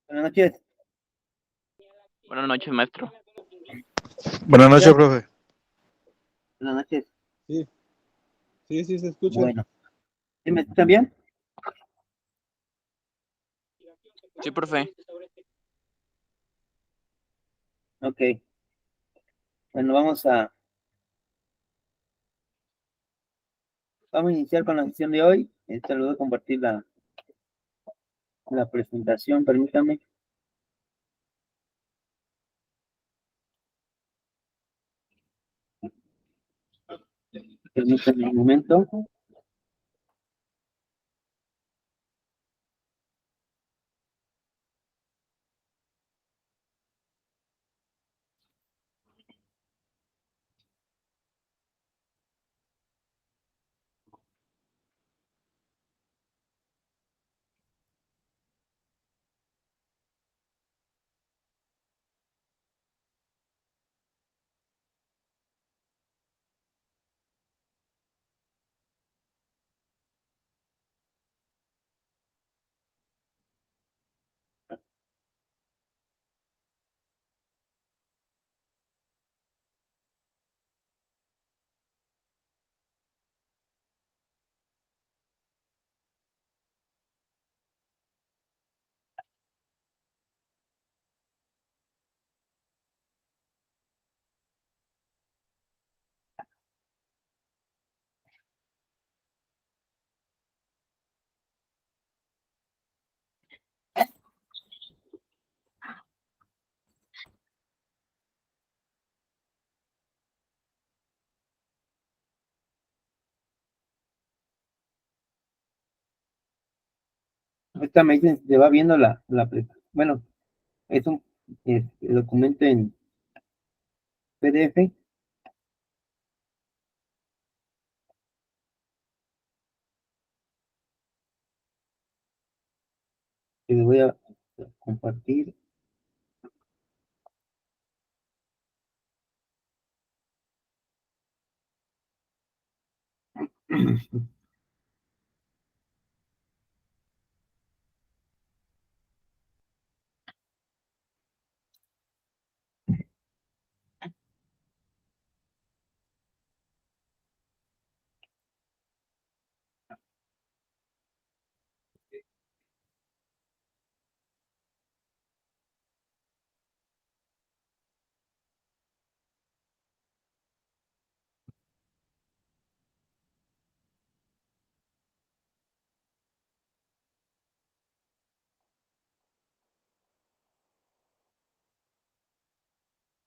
Buenas noches. Buenas noches, maestro. Buenas noches, profe. Buenas noches. Sí, se escucha. Bueno. ¿Sí me escuchan bien? Sí, profe. Ok. Bueno, vamos a iniciar con la sesión de hoy. Les voy a compartir la presentación, permítanme. Permítanme un momento. Ahorita me dicen si se va viendo bueno, es un documento en PDF. Que les voy a compartir.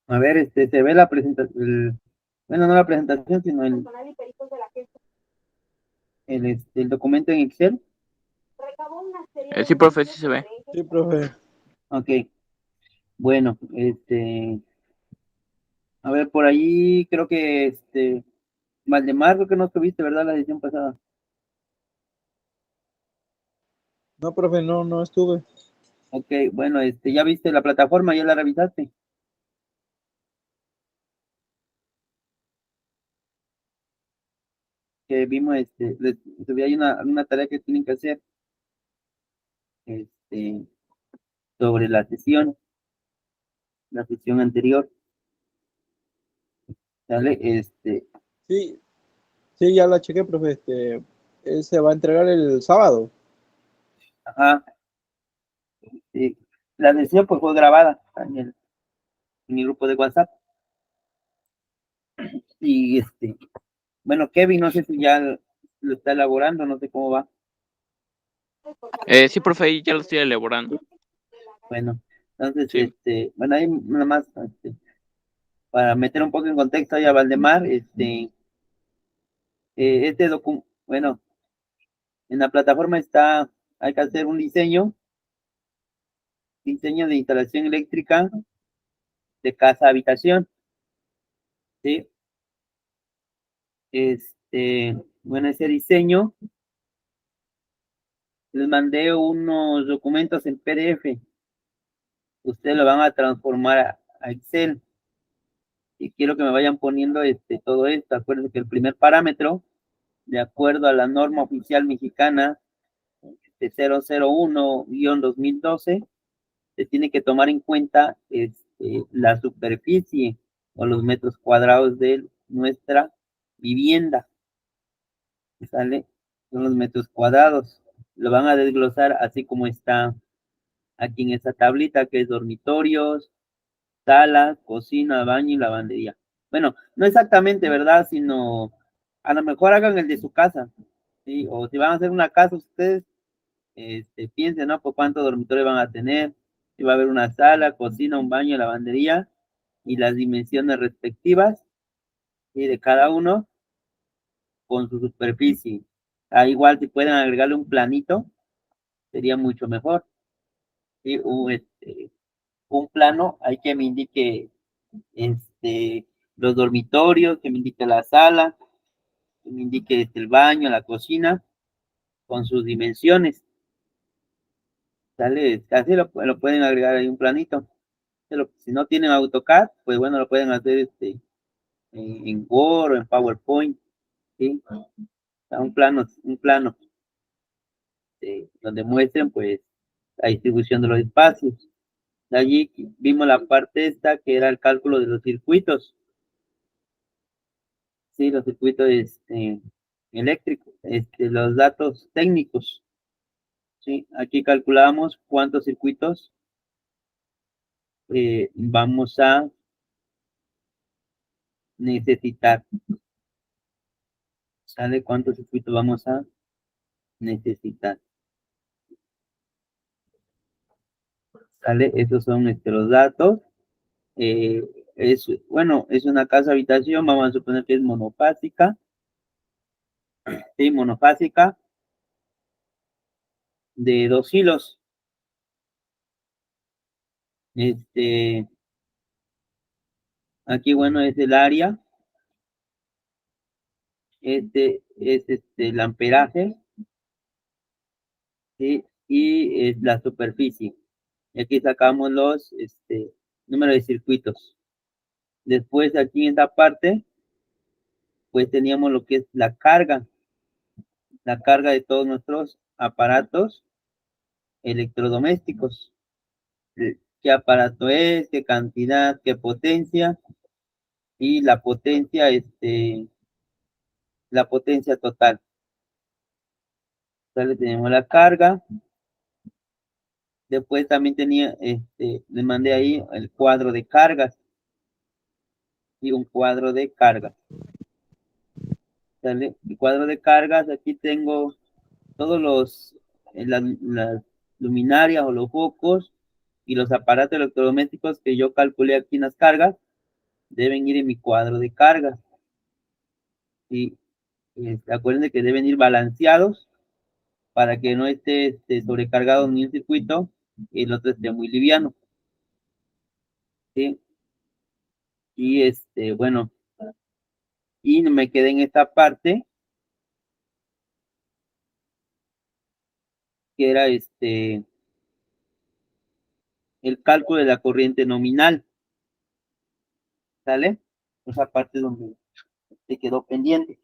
A ver, se ve la presentación, bueno, no la presentación, sino el documento en Excel. Sí, profe, sí se ve. Sí, profe. Ok. Bueno, a ver, por ahí creo que Valdemar, creo que no estuviste, ¿verdad? La edición pasada. No, profe, no estuve. Ok, bueno, ya viste la plataforma, ya la revisaste. Que vimos, hay una tarea que tienen que hacer, sobre la sesión anterior. ¿Sale? Sí, ya la chequé, profe. Él se va a entregar el sábado. Ajá. La sesión pues fue grabada en el grupo de WhatsApp. Y bueno, Kevin, no sé si ya lo está elaborando, no sé cómo va. Sí, profe, ya lo estoy elaborando. Bueno, entonces, Sí. bueno, ahí nada más, para meter un poco en contexto ahí a Valdemar, bueno, en la plataforma hay que hacer un diseño de instalación eléctrica de casa habitación, ¿sí? Bueno, ese diseño, les mandé unos documentos en PDF, ustedes lo van a transformar a Excel, y quiero que me vayan poniendo todo esto. Acuérdense que el primer parámetro, de acuerdo a la norma oficial mexicana 001-2012, se tiene que tomar en cuenta la superficie o los metros cuadrados de nuestra vivienda. ¿Sale? Son los metros cuadrados. Lo van a desglosar así como está aquí en esta tablita, que es dormitorios, sala, cocina, baño y lavandería. Bueno, no exactamente, ¿verdad? Sino a lo mejor hagan el de su casa, ¿sí? O si van a hacer una casa ustedes, piensen, ¿no? Por cuántos dormitorios van a tener, si va a haber una sala, cocina, un baño, lavandería y las dimensiones respectivas, ¿sí? De cada uno con su superficie. Igual si pueden agregarle un planito, sería mucho mejor. ¿Sí? Un plano, hay que me indique los dormitorios, que me indique la sala, que me indique el baño, la cocina, con sus dimensiones. ¿Sale? Así lo pueden agregar ahí un planito. Si no tienen AutoCAD, pues bueno, lo pueden hacer en Word o en PowerPoint, ¿sí? O sea, un plano donde muestren pues la distribución de los espacios. De allí vimos la parte esta que era el cálculo de los circuitos. Sí, los circuitos eléctricos, los datos técnicos. Sí, aquí calculamos cuántos circuitos vamos a necesitar. ¿Sale? ¿Cuántos circuitos vamos a necesitar? ¿Sale? Esos son los datos. Bueno, es una casa habitación, vamos a suponer que es monofásica. Sí, monofásica de 2 hilos. Aquí, bueno, es el área. Es el amperaje, ¿sí? Y es la superficie. Y aquí sacamos los número de circuitos. Después, aquí en esta parte, pues teníamos lo que es la carga de todos nuestros aparatos electrodomésticos. ¿Qué aparato es? ¿Qué cantidad? ¿Qué potencia? Y la potencia total. Entonces tenemos la carga. Después también le mandé ahí el cuadro de cargas y un cuadro de cargas. ¿Sale? El cuadro de cargas, aquí tengo todos las luminarias o los focos y los aparatos electrodomésticos que yo calculé aquí en las cargas, deben ir en mi cuadro de cargas. Y acuérdense que deben ir balanceados para que no esté sobrecargado ni un circuito y el otro esté muy liviano. ¿Sí? Y bueno, y me quedé en esta parte que era el cálculo de la corriente nominal. ¿Sale? Esa parte donde se quedó pendiente.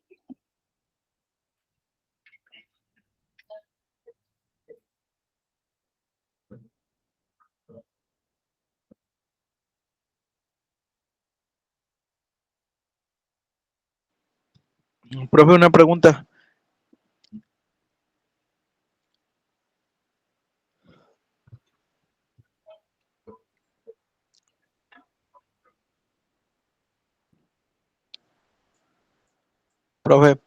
Profe, una pregunta. Profe,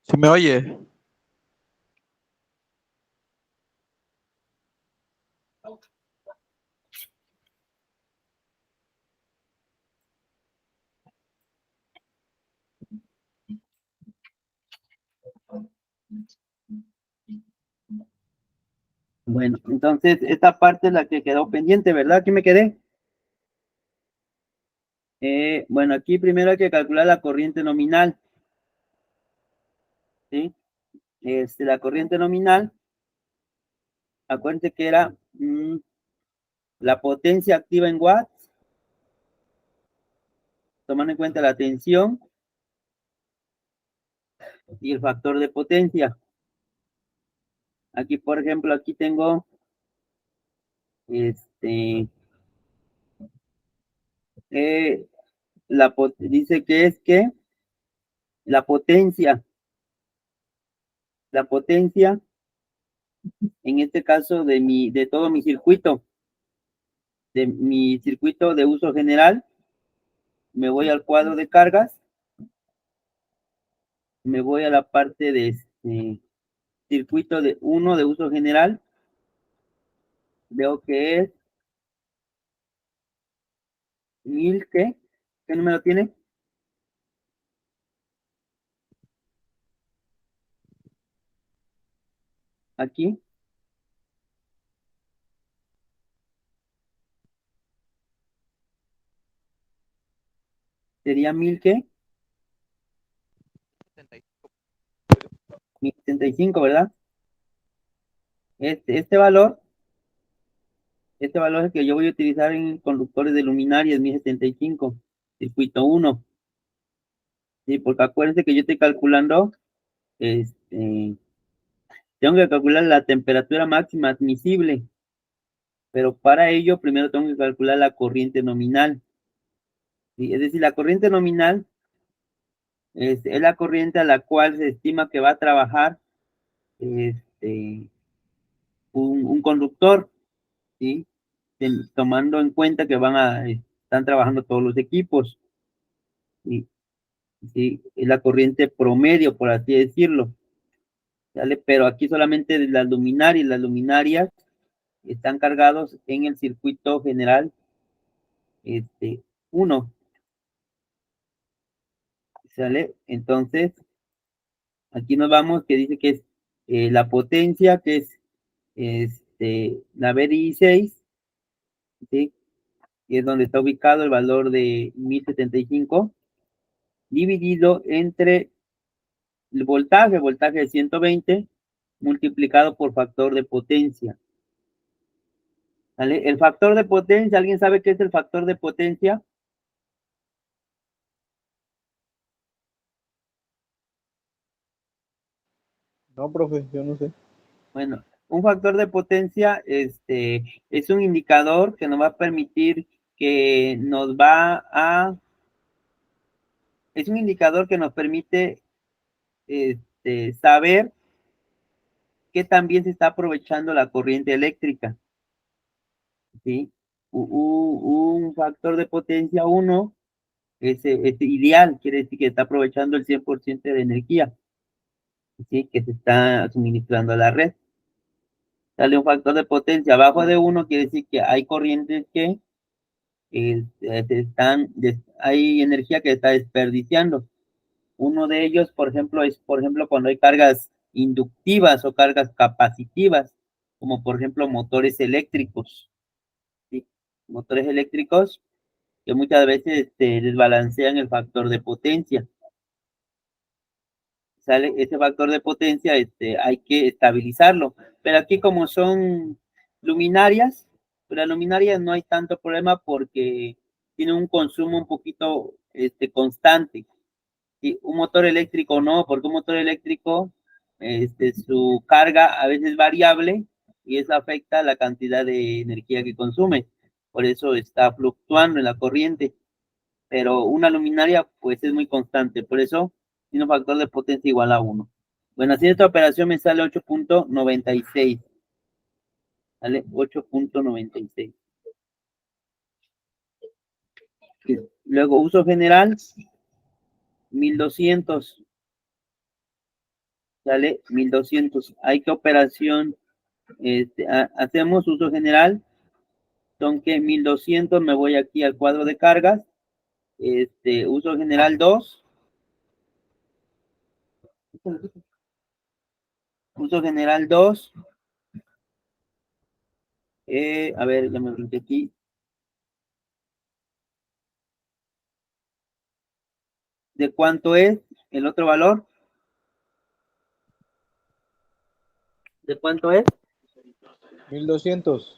¿sí me oye? Bueno, entonces esta parte es la que quedó pendiente, ¿verdad? Aquí me quedé. Bueno, aquí primero hay que calcular la corriente nominal. ¿Sí? La corriente nominal, acuérdense que era la potencia activa en watts, tomando en cuenta la tensión y el factor de potencia. Aquí, por ejemplo, aquí tengo eh, dice que es que la potencia, en este caso de todo mi circuito, de mi circuito de uso general, me voy al cuadro de cargas, me voy a la parte de circuito de uno de uso general, veo que es 1000, ¿qué número tiene? Aquí, sería 1000, ¿qué? 1075, ¿verdad? Este valor es el que yo voy a utilizar en conductores de luminarias 1075, circuito 1. Sí, porque acuérdense que yo estoy calculando, tengo que calcular la temperatura máxima admisible, pero para ello primero tengo que calcular la corriente nominal. ¿Sí? Es decir, la corriente nominal es la corriente a la cual se estima que va a trabajar este, un conductor, ¿sí? Tomando en cuenta que están trabajando todos los equipos, ¿sí? ¿Sí? Es la corriente promedio, por así decirlo, ¿sale? Pero aquí solamente de las luminarias están cargados en el circuito general, 1, ¿sale? Entonces, aquí nos vamos, que dice que es la potencia, que es la B16, ¿sí? Y es donde está ubicado el valor de 1075, dividido entre el voltaje de 120, multiplicado por factor de potencia. ¿Vale? El factor de potencia, ¿alguien sabe qué es el factor de potencia? No, profe, yo no sé. Bueno, un factor de potencia es un indicador que nos va a permitir que nos va a, es un indicador que nos permite saber que también se está aprovechando la corriente eléctrica, ¿sí? Un factor de potencia 1 es ideal, quiere decir que está aprovechando el 100% de energía, ¿sí? Que se está suministrando a la red. Sale un factor de potencia abajo de 1, quiere decir que hay corrientes que hay energía que está desperdiciando. Uno de ellos, por ejemplo, es cuando hay cargas inductivas o cargas capacitivas, como por ejemplo motores eléctricos, ¿sí? Motores eléctricos que muchas veces desbalancean el factor de potencia. Sale ese factor de potencia, hay que estabilizarlo. Pero aquí como son luminarias, pues las luminarias no hay tanto problema porque tiene un consumo un poquito constante. Y un motor eléctrico no, porque un motor eléctrico, su carga a veces es variable y eso afecta la cantidad de energía que consume. Por eso está fluctuando en la corriente. Pero una luminaria, pues es muy constante. Por eso tiene un factor de potencia igual a 1. Bueno, así esta operación me sale 8.96. Sale 8.96. Luego, uso general, 1200. Sale 1200. ¿Hay qué operación hacemos? Uso general, son que 1200, me voy aquí al cuadro de cargas, uso general 2, uso general 2, a ver, ya me brinqué aquí, ¿de cuánto es el otro valor? ¿De cuánto es? 1200.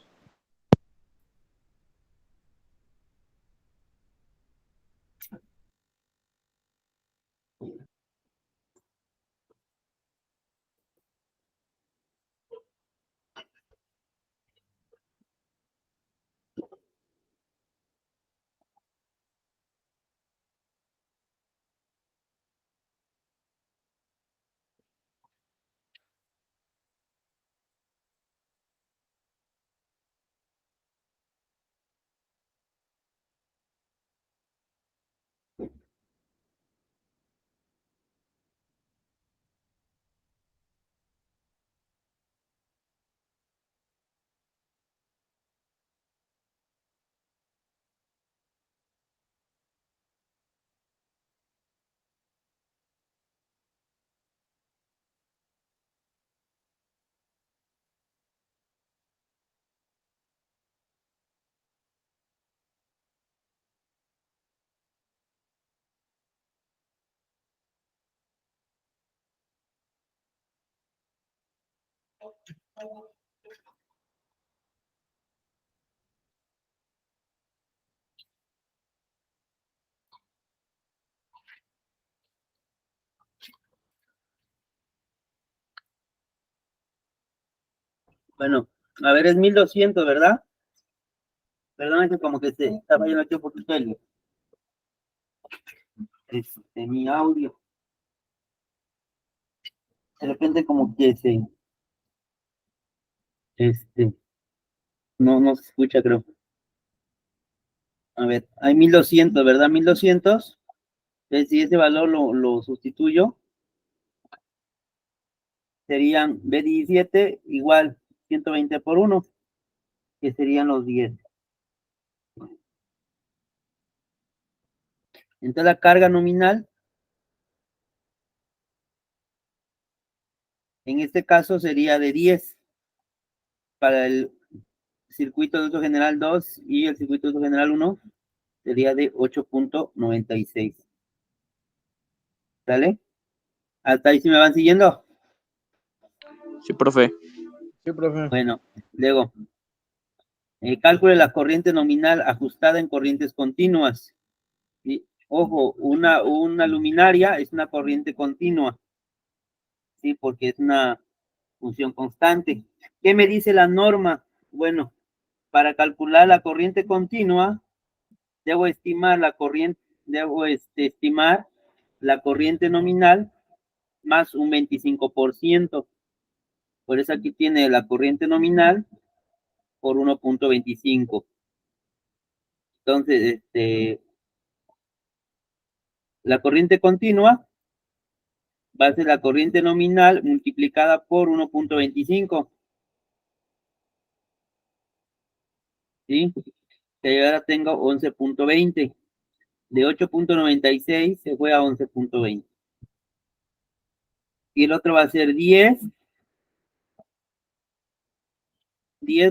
Bueno, a ver, es 1200, ¿verdad? Perdón, que como que se está fallando aquí un poquito mi audio. De repente como que no se escucha, creo. A ver, hay 1200, ¿verdad? 1200. Entonces, si ese valor lo sustituyo, serían B17 igual 120 por 1, que serían los 10. Entonces la carga nominal, en este caso sería de 10 para el circuito de uso general 2 y el circuito de uso general 1 sería de 8.96. ¿Sale? Hasta ahí sí me van siguiendo. Sí, profe. Sí, profe. Bueno, luego, cálculo de la corriente nominal ajustada en corrientes continuas. ¿Sí? Ojo, una luminaria es una corriente continua, ¿sí? Porque es una función constante. ¿Qué me dice la norma? Bueno, para calcular la corriente continua, debo estimar la corriente nominal más un 25%. Por eso aquí tiene la corriente nominal por 1.25. Entonces, la corriente continua va a ser la corriente nominal multiplicada por 1.25. ¿Sí? Que ahora tengo 11.20. De 8.96 se fue a 11.20. Y el otro va a ser 10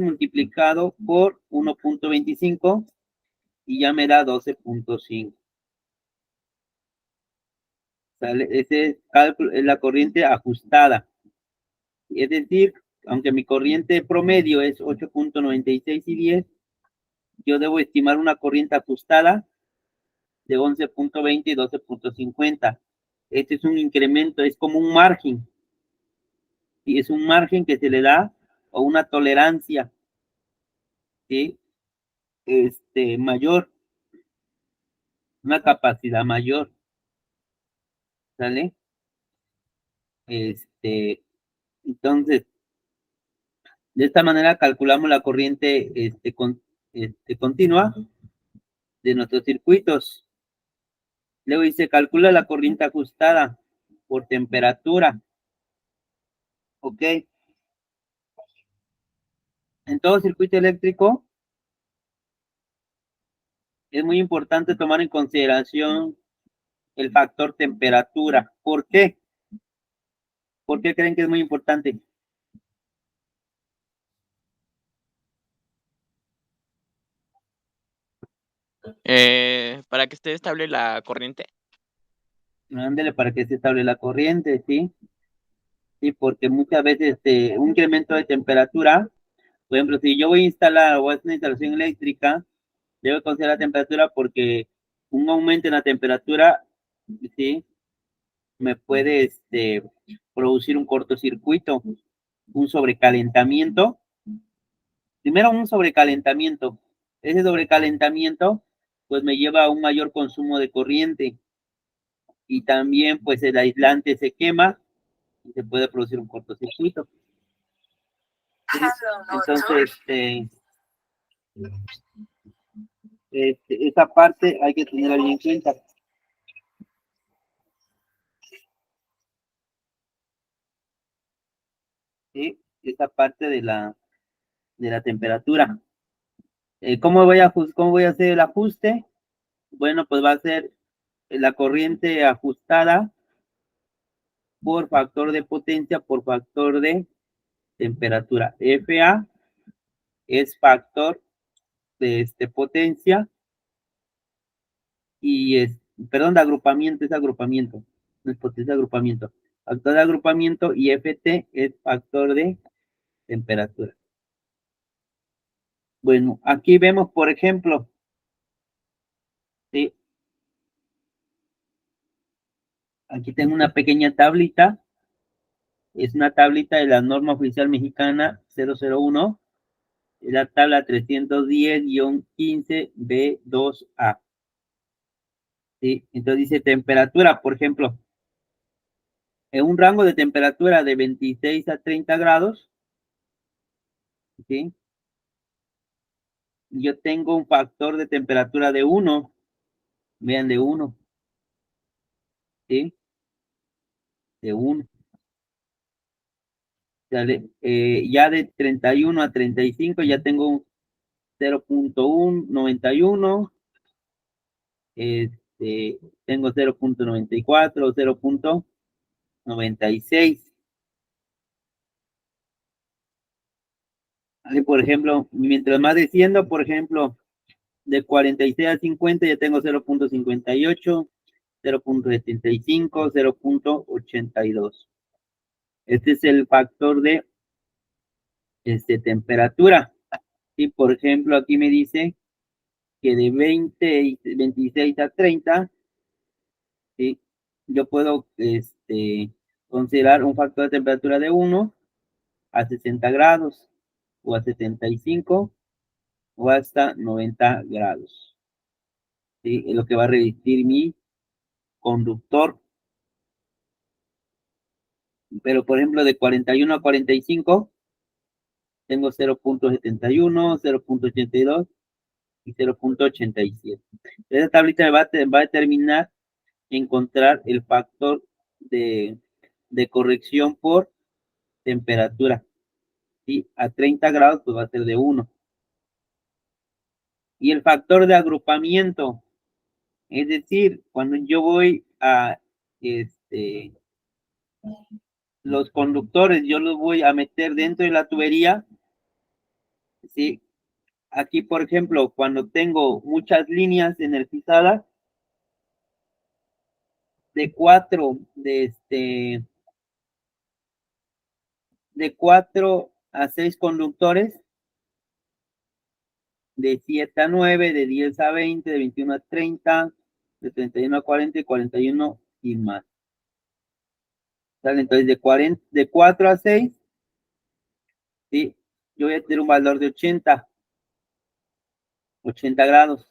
multiplicado por 1.25 y ya me da 12.5. ¿Sale? Ese cálculo es la corriente ajustada. Es decir, aunque mi corriente promedio es 8.96 y 10, yo debo estimar una corriente ajustada de 11.20 y 12.50. Este es un incremento, es como un margen. Y es un margen que se le da o una tolerancia, ¿sí? Mayor, una capacidad mayor, ¿sale? Entonces, de esta manera calculamos la corriente continua de nuestros circuitos. Luego dice, calcula la corriente ajustada por temperatura. ¿Ok? En todo circuito eléctrico es muy importante tomar en consideración el factor temperatura. ¿Por qué? ¿Por qué creen que es muy importante? Para que esté estable la corriente. Ándele para que se estable la corriente, ¿sí? Sí, porque muchas veces un incremento de temperatura, por ejemplo, si yo voy a instalar o hacer una instalación eléctrica, debo considerar la temperatura porque un aumento en la temperatura, ¿sí? Me puede producir un cortocircuito, un sobrecalentamiento. Primero un sobrecalentamiento. Ese sobrecalentamiento, pues me lleva a un mayor consumo de corriente y también, pues el aislante se quema y se puede producir un cortocircuito. Entonces, esa parte hay que tenerla bien en cuenta. ¿Sí? Esa parte de la temperatura. ¿Cómo voy a hacer el ajuste? Bueno, pues va a ser la corriente ajustada por factor de potencia por factor de temperatura. FA es factor de potencia y perdón, de agrupamiento, es agrupamiento, no es potencia, agrupamiento. Factor de agrupamiento y FT es factor de temperatura. Bueno, aquí vemos, por ejemplo, ¿sí? Aquí tengo una pequeña tablita. Es una tablita de la norma oficial mexicana 001. Es la tabla 310-15B2A. ¿Sí? Entonces dice temperatura, por ejemplo, en un rango de temperatura de 26 a 30 grados, ¿sí? Yo tengo un factor de temperatura de 1, vean, de 1, ¿sí? De 1. Ya de 31 a 35 ya tengo un 0.191, tengo 0.94, 0.96. Por ejemplo, mientras más desciendo, por ejemplo, de 46 a 50 ya tengo 0.58, 0.75, 0.82. Este es el factor de temperatura. Y por ejemplo, aquí me dice que de 26 a 30, ¿sí? Yo puedo considerar un factor de temperatura de 1 a 60 grados, o a 75, o hasta 90 grados. ¿Sí? Es lo que va a resistir mi conductor. Pero por ejemplo, de 41 a 45, tengo 0.71, 0.82 y 0.87. Esta tablita me va a determinar encontrar el factor de corrección por temperatura. ¿Sí? A 30 grados pues va a ser de 1. Y el factor de agrupamiento, es decir, cuando yo voy a los conductores, yo los voy a meter dentro de la tubería, ¿sí? Aquí, por ejemplo, cuando tengo muchas líneas energizadas, de 4 a 6 conductores, de 7 a 9, de 10 a 20, de 21 a 30, de 31 a 40 y 41 y más. ¿Sale? Entonces, de 4 a 6, ¿sí? Yo voy a tener un valor de 80 grados.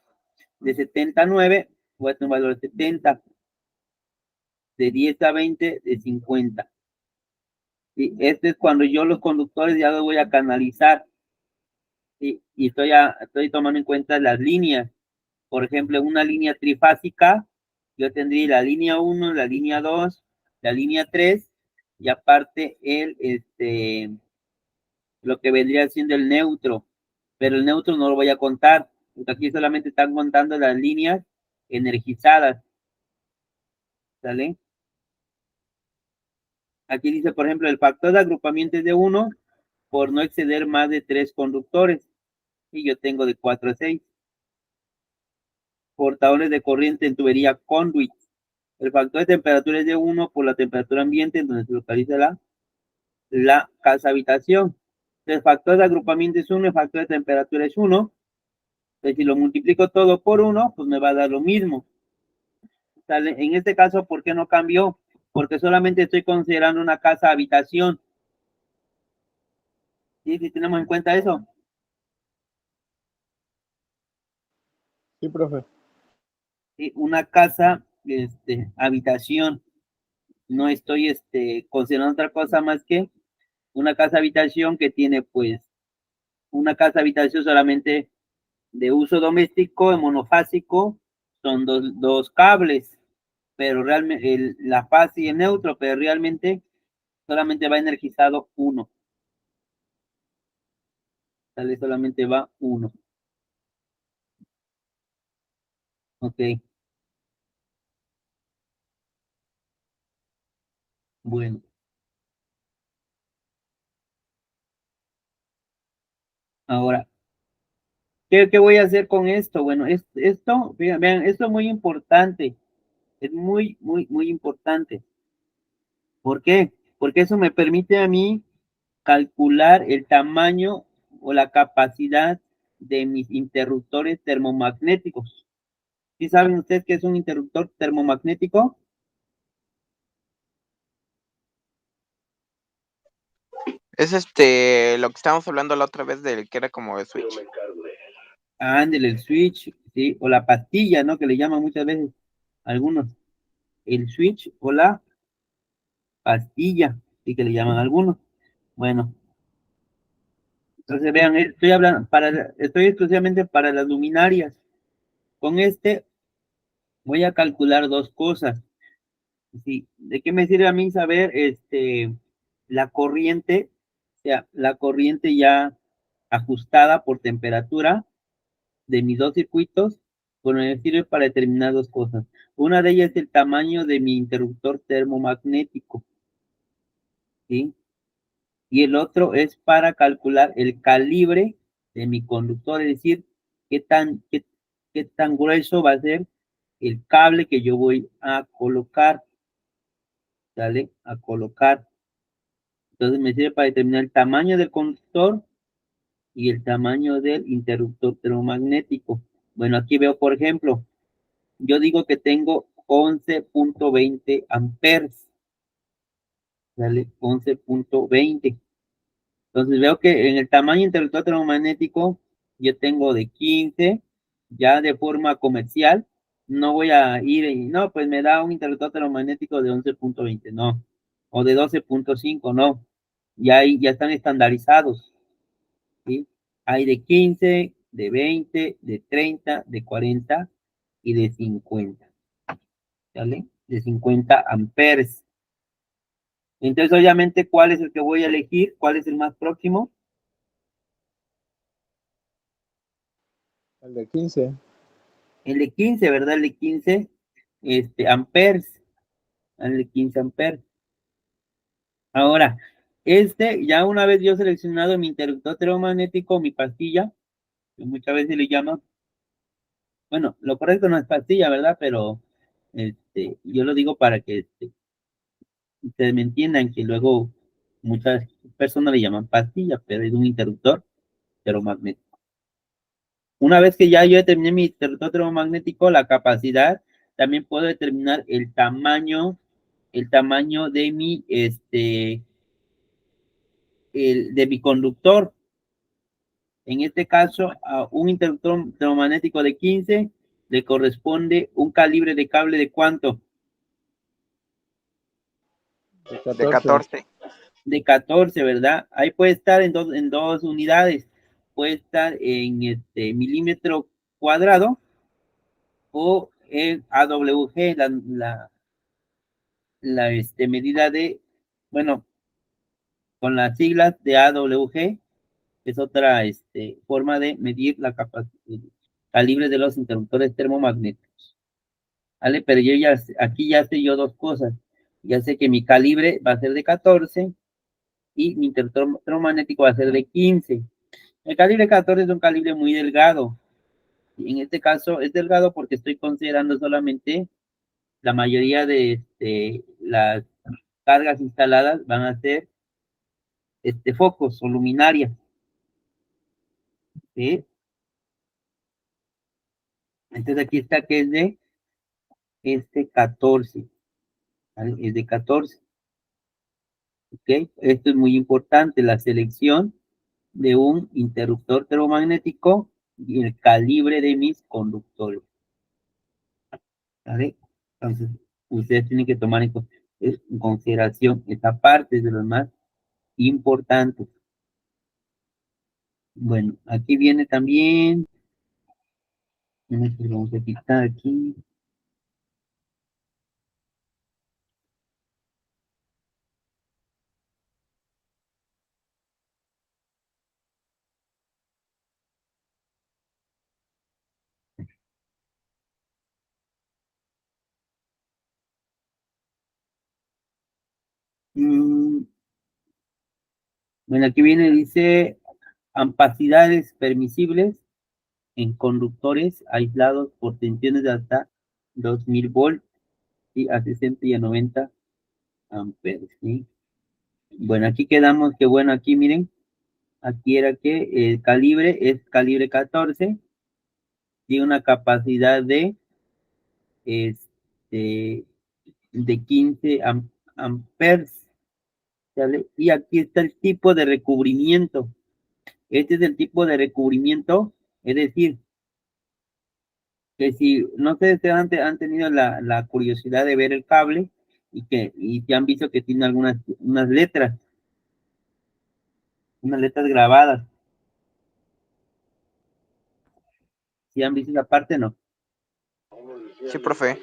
De 70 a 9, voy a tener un valor de 70. De 10 a 20, de 50. ¿Sí? Este es cuando yo los conductores ya los voy a canalizar. ¿Sí? Y estoy tomando en cuenta las líneas. Por ejemplo, una línea trifásica, yo tendría la línea 1, la línea 2, la línea 3, y aparte lo que vendría siendo el neutro. Pero el neutro no lo voy a contar, porque aquí solamente están contando las líneas energizadas. ¿Sale? Aquí dice, por ejemplo, el factor de agrupamiento es de 1 por no exceder más de 3 conductores. Y yo tengo de 4 a 6. Portadores de corriente en tubería conduit. El factor de temperatura es de 1 por la temperatura ambiente en donde se localiza la casa habitación. El factor de agrupamiento es 1, el factor de temperatura es 1. Entonces, si lo multiplico todo por 1, pues me va a dar lo mismo. ¿Sale? En este caso, ¿por qué no cambió? Porque solamente estoy considerando una casa habitación. ¿Sí? Si tenemos en cuenta eso. Sí, profe. ¿Sí? Una casa, habitación. No estoy considerando otra cosa más que una casa habitación que tiene pues una casa habitación solamente de uso doméstico, monofásico, son dos cables, pero realmente la fase y el neutro, pero realmente solamente va energizado uno. Sale, solamente va uno. Ok. Bueno. Ahora, ¿qué voy a hacer con esto? Bueno, esto, vean, esto es muy importante. Es muy, muy, muy importante. ¿Por qué? Porque eso me permite a mí calcular el tamaño o la capacidad de mis interruptores termomagnéticos. ¿Sí saben ustedes qué es un interruptor termomagnético? Es lo que estábamos hablando la otra vez del que era como de Switch. Ándele, el switch, ¿sí? O la pastilla, ¿no? Que le llaman muchas veces algunos. El switch o la pastilla, sí que le llaman algunos. Bueno, entonces vean, estoy exclusivamente para las luminarias. Con este voy a calcular dos cosas. Sí, ¿de qué me sirve a mí saber la corriente? O sea, la corriente ya ajustada por temperatura de mis dos circuitos, bueno, me sirve para determinar dos cosas. Una de ellas es el tamaño de mi interruptor termomagnético, ¿sí? Y el otro es para calcular el calibre de mi conductor, es decir, qué tan grueso va a ser el cable que yo voy a colocar, ¿sale? A colocar. Entonces me sirve para determinar el tamaño del conductor y el tamaño del interruptor termomagnético. Bueno, aquí veo, por ejemplo, yo digo que tengo 11.20 amperes, ¿sale? 11.20. Entonces veo que en el tamaño interruptor termomagnético yo tengo de 15, ya de forma comercial. No voy a ir y, no, pues me da un interruptor termomagnético de 11.20, no. O de 12.5, no. Ya están estandarizados, ¿sí? Hay de 15, de 20, de 30, de 40 y de 50, ¿vale? De 50 amperes. Entonces, obviamente, ¿cuál es el que voy a elegir? ¿Cuál es el más próximo? El de 15. El de 15, ¿verdad? El de 15 amperes. El de 15 amperes. Ahora, ya una vez yo seleccionado mi interruptor termomagnético, mi pastilla, que muchas veces le llaman, bueno, lo correcto no es pastilla, ¿verdad? Pero yo lo digo para que ustedes me entiendan que luego muchas personas le llaman pastilla, pero es un interruptor termomagnético. Una vez que ya yo determiné mi interruptor termomagnético, la capacidad, también puedo determinar el tamaño de de mi conductor. En este caso, a un interruptor termomagnético de 15 le corresponde un calibre de cable de ¿cuánto? De De 14. 14. De 14, ¿verdad? Ahí puede estar en dos unidades. Puede estar en milímetro cuadrado o en AWG, la medida de, bueno, con las siglas de AWG, es otra forma de medir la capacidad, el calibre de los interruptores termomagnéticos. ¿Vale? Pero aquí ya sé yo dos cosas. Ya sé que mi calibre va a ser de 14 y mi interruptor termomagnético va a ser de 15. El calibre 14 es un calibre muy delgado. Y en este caso es delgado porque estoy considerando solamente la mayoría de las cargas instaladas van a ser focos o luminarias. ¿Sí? Entonces aquí está que es de 14. ¿Vale? Es de 14. ¿Ok? Esto es muy importante, la selección de un interruptor termomagnético y el calibre de mis conductores. ¿Vale? Entonces, ustedes tienen que tomar en consideración esta parte de los más importantes. Bueno, aquí viene también, vamos a quitar aquí. Bueno, aquí viene, dice, ampacidades permisibles en conductores aislados por tensiones de hasta 2000 volts y a 60 y a 90 amperes, ¿sí? Bueno, aquí quedamos que, bueno, aquí miren, aquí era que el calibre es calibre 14, tiene una capacidad este, de 15 amperes, ¿sale? Y aquí está el tipo de recubrimiento. Este es el tipo de recubrimiento, es decir, que si, no sé si han tenido la curiosidad de ver el cable y que han visto que tiene unas letras grabadas. ¿Si han visto esa parte? No. Sí, profe.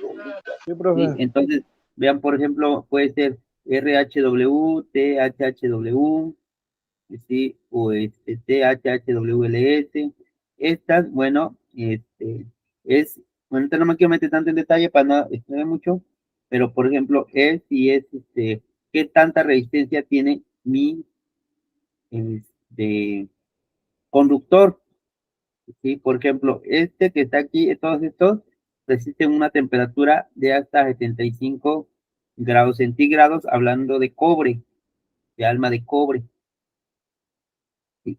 Sí, Sí, profe. entonces, vean, por ejemplo, puede ser RHW, THHW, ¿sí? O THHWLS. Estas, bueno, bueno, ahorita no me quiero meter tanto en detalle para no extender mucho, pero por ejemplo, qué tanta resistencia tiene mi este, conductor, ¿sí? Por ejemplo, este que está aquí, todos estos resisten una temperatura de hasta 75 grados centígrados, hablando de cobre, de alma de cobre.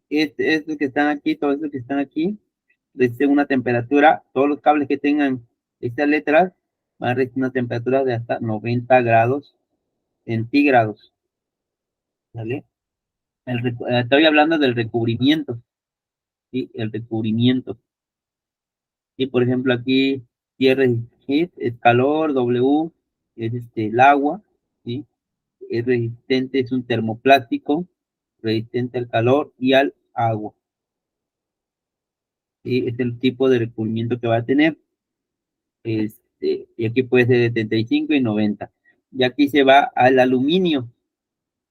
Estos que están aquí, todos estos que están aquí, resisten una temperatura, todos los cables que tengan estas letras van a resistir una temperatura de hasta 90 grados centígrados, ¿vale? Estoy hablando del recubrimiento, ¿sí? El recubrimiento. Y por ejemplo, aquí tierra es heat, es calor, W es el agua, ¿sí? Es resistente, es un termoplástico, resistente al calor y al agua. ¿Sí? Es el tipo de recubrimiento que va a tener. Y aquí puede ser de 75 y 90. Y aquí se va al aluminio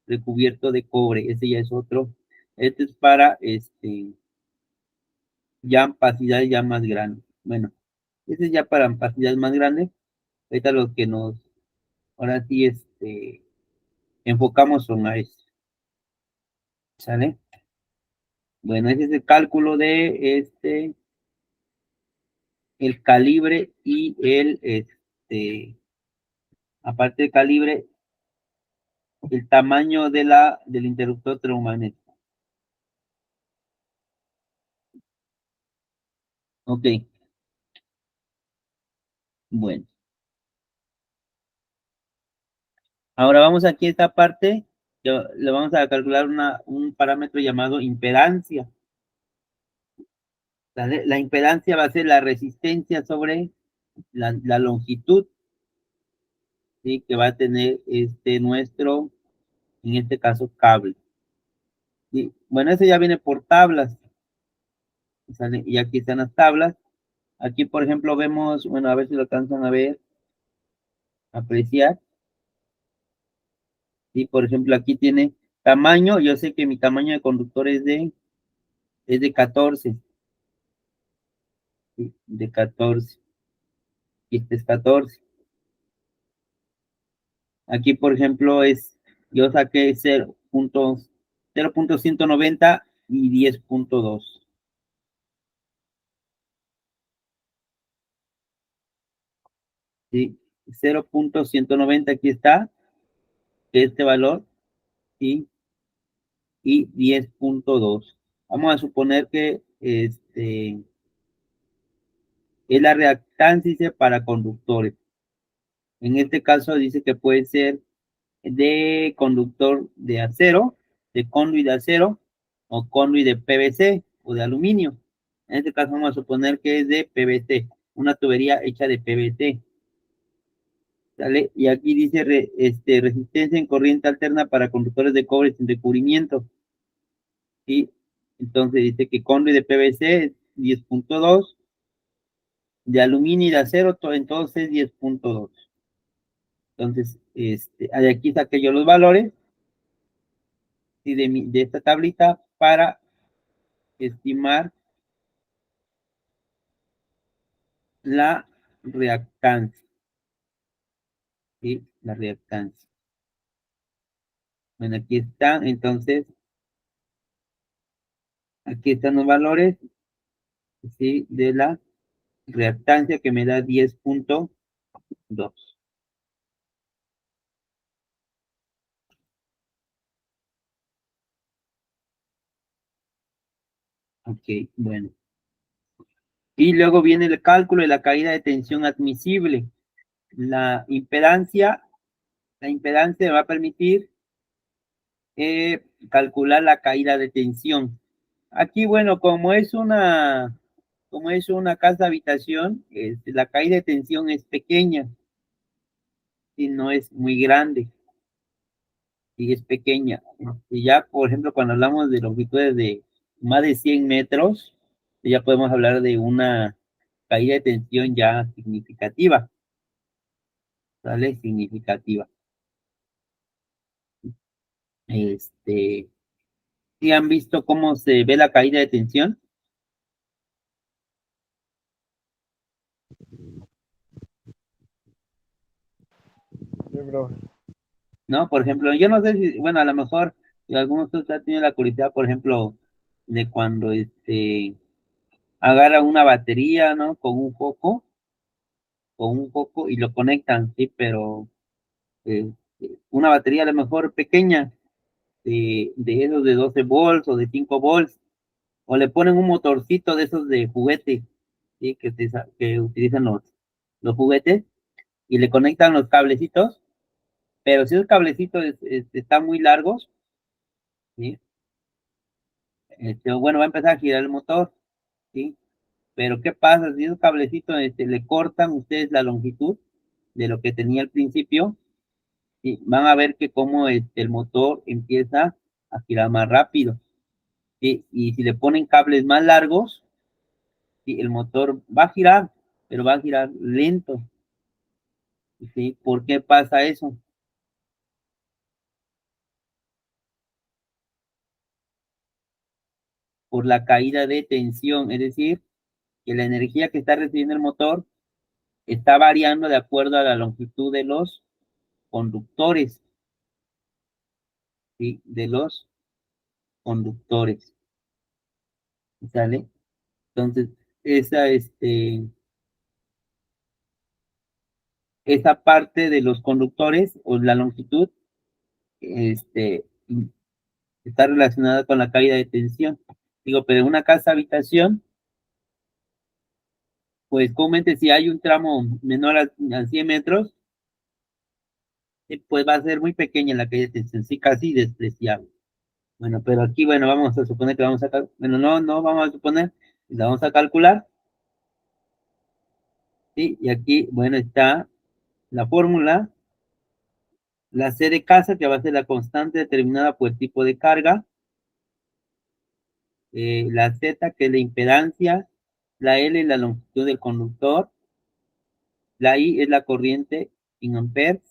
recubierto de cobre. Ese ya es otro. Este es para ya ampacidades ya más grandes. Bueno, ese es ya para ampacidades más grandes. Ahorita lo que ahora sí, enfocamos son a eso. ¿Sale? Bueno, ese es el cálculo de el calibre y aparte del calibre, el tamaño del interruptor termomagnético. Ok, bueno. Ahora vamos aquí a esta parte, que le vamos a calcular un parámetro llamado impedancia. La impedancia va a ser la resistencia sobre la longitud, ¿sí? Que va a tener en este caso, cable. ¿Sí? Bueno, eso ya viene por tablas, ¿sale? Y aquí están las tablas. Aquí, por ejemplo, vemos, bueno, a ver si lo alcanzan a ver, apreciar. ¿Sí? Por ejemplo, aquí tiene tamaño. Yo sé que mi tamaño de conductor es de 14. ¿Sí? De 14. Y este es 14. Aquí, por ejemplo, yo saqué 0.190 y 10.2. ¿Sí? 0.190 aquí está, este valor, ¿sí? Y 10.2. Vamos a suponer que es la reactancia, dice, para conductores. En este caso dice que puede ser de conductor de acero, de conduit de acero o conduit de PVC o de aluminio. En este caso vamos a suponer que es de PVC, una tubería hecha de PVC. ¿Sale? Y aquí dice resistencia en corriente alterna para conductores de cobre sin recubrimiento. ¿Sí? Entonces dice que conduit de PVC es 10.2, de aluminio y de acero, entonces 10.2. Entonces, de aquí saqué yo los valores, ¿sí? de esta tablita para estimar la reactancia, ¿sí? La reactancia. Bueno, aquí están, entonces, aquí están los valores, ¿sí? De la reactancia que me da 10.2. Ok, bueno. Y luego viene el cálculo de la caída de tensión admisible. La impedancia va a permitir calcular la caída de tensión. Aquí, bueno, como es una casa habitación, la caída de tensión es pequeña y no es muy grande, y es pequeña. Y ya, por ejemplo, cuando hablamos de longitudes de más de 100 metros, ya podemos hablar de una caída de tensión ya significativa, ¿sale? Significativa. Este, ¿sí han visto cómo se ve la caída de tensión? Sí, bro. ¿No? Por ejemplo, yo no sé si, bueno, a lo mejor algunos de ustedes han tenido la curiosidad, por ejemplo, de cuando agarra una batería, ¿no? Con un foco y lo conectan, sí, pero eh, una batería a lo mejor pequeña, de esos de 12 volts o de 5 volts, o le ponen un motorcito de esos de juguete, sí, que utilizan los juguetes, y le conectan los cablecitos, pero si esos cablecitos están muy largos, ¿sí? Bueno, va a empezar a girar el motor, ¿sí? Pero ¿qué pasa si esos cablecitos le cortan ustedes la longitud de lo que tenía al principio? ¿Sí? Van a ver que como el motor empieza a girar más rápido, ¿sí? Y si le ponen cables más largos, ¿sí? El motor va a girar, pero va a girar lento, ¿sí? ¿Por qué pasa eso? Por la caída de tensión, es decir, que la energía que está recibiendo el motor está variando de acuerdo a la longitud de los conductores, ¿sí? De los conductores, ¿sale? Entonces, esa, esa parte de los conductores o la longitud, este, está relacionada con la caída de tensión. Digo, pero en una casa habitación, pues comúnmente si hay un tramo menor a 100 metros, pues va a ser muy pequeña la caída de tensión, sí, casi despreciable. Bueno, pero aquí, bueno, vamos a suponer que bueno, no vamos a suponer, la vamos a calcular, ¿sí? Y aquí, bueno, está la fórmula, la C de casa, que va a ser la constante determinada por el tipo de carga, la Z, que es la impedancia, la L es la longitud del conductor, la I es la corriente en amperes,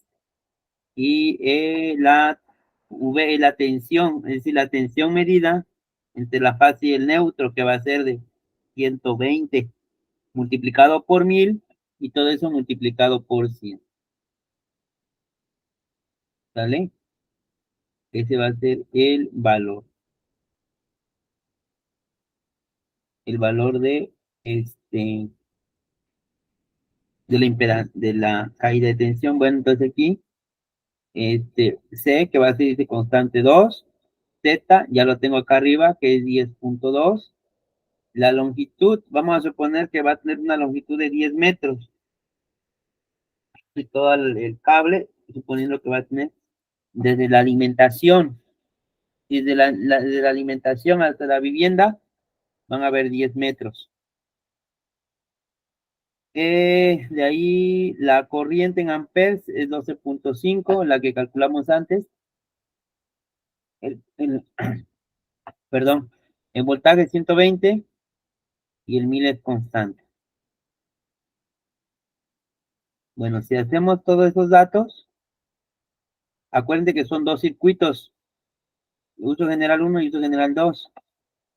y la V es la tensión, es decir, la tensión medida entre la fase y el neutro, que va a ser de 120 multiplicado por 1000, y todo eso multiplicado por 100, ¿sale? Ese va a ser el valor este, de la de la caída de tensión. Bueno, entonces aquí, C, que va a ser dice, constante 2, Z, ya lo tengo acá arriba, que es 10.2. La longitud, vamos a suponer que va a tener una longitud de 10 metros. Y todo el cable, suponiendo que va a tener desde la alimentación, desde la alimentación hasta la vivienda, van a haber 10 metros. De ahí la corriente en amperes es 12.5, la que calculamos antes. El, el- perdón, el voltaje es 120 y el 1000 es constante. Bueno, si hacemos todos esos datos, acuérdense que son dos circuitos, uso general 1 y uso general 2.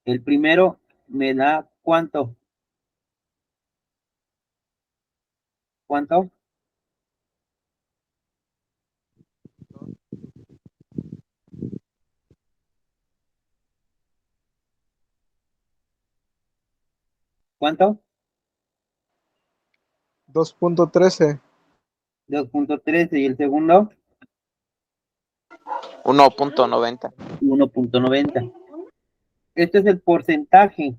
El primero me da ¿cuánto? ¿Cuánto? ¿Cuánto? 2.13. 2.13 y el segundo 1.90. 1.90. este es el porcentaje,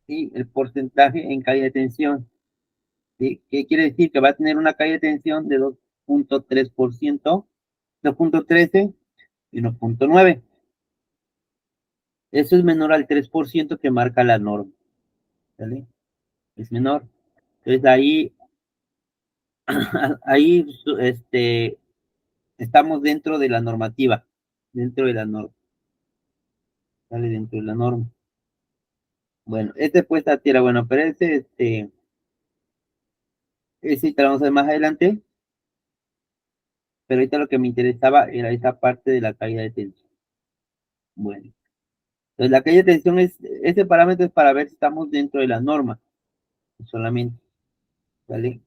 ¿sí? El porcentaje en caída de tensión, ¿sí? ¿Qué quiere decir? Que va a tener una caída de tensión de 2.3%, 2.13 y 1.9. Eso es menor al 3% que marca la norma, ¿vale? Es menor. Entonces ahí estamos dentro de la normativa, dentro de la norma, ¿vale? Dentro de la norma. Bueno, pues a tierra, bueno, pero ese te lo vamos a ver más adelante, pero ahorita lo que me interesaba era esa parte de la caída de tensión. Bueno, entonces la caída de tensión ese parámetro es para ver si estamos dentro de la norma, solamente, ¿vale?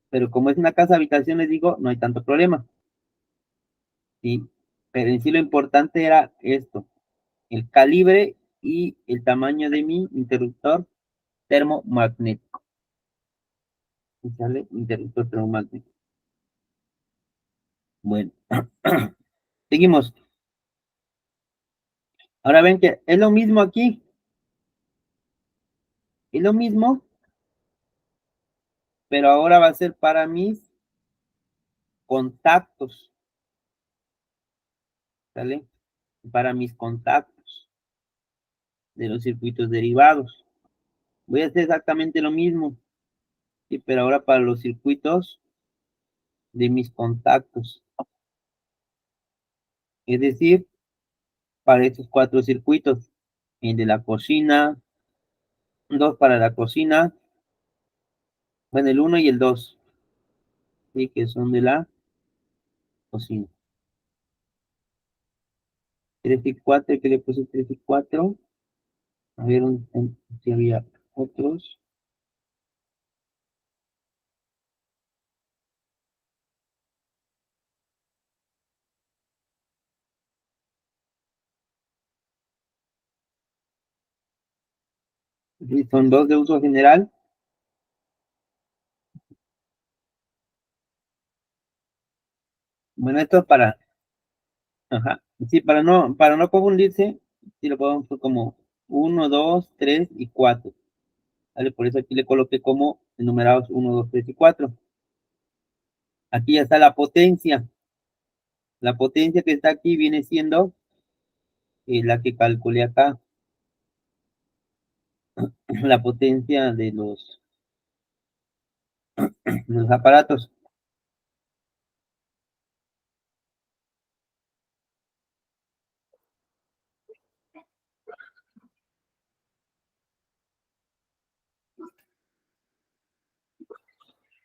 Pero como es una casa habitación, les digo, no hay tanto problema, ¿sí? Pero en sí lo importante era esto, el calibre y el tamaño de mi interruptor termomagnético, ¿sale? Interruptor termomagnético. Bueno, seguimos. Ahora ven que es lo mismo aquí, es lo mismo, pero ahora va a ser para mis contactos, ¿sale? Para mis contactos de los circuitos derivados. Voy a hacer exactamente lo mismo, ¿sí? Pero ahora para los circuitos de mis contactos. Es decir, para estos 4 circuitos, el de la cocina, 2 para la cocina, bueno, el 1 y el 2, ¿sí? Que son de la cocina. 3 y 4, que le puse 3 y 4. A ver si había otros. Sí, son 2 de uso general. Bueno, esto es para, ajá, sí, para no confundirse, sí lo podemos poner como 1, 2, 3 y 4. ¿Vale? Por eso aquí le coloqué como enumerados 1, 2, 3 y 4. Aquí ya está la potencia. La potencia que está aquí viene siendo la que calculé acá, la potencia de los aparatos.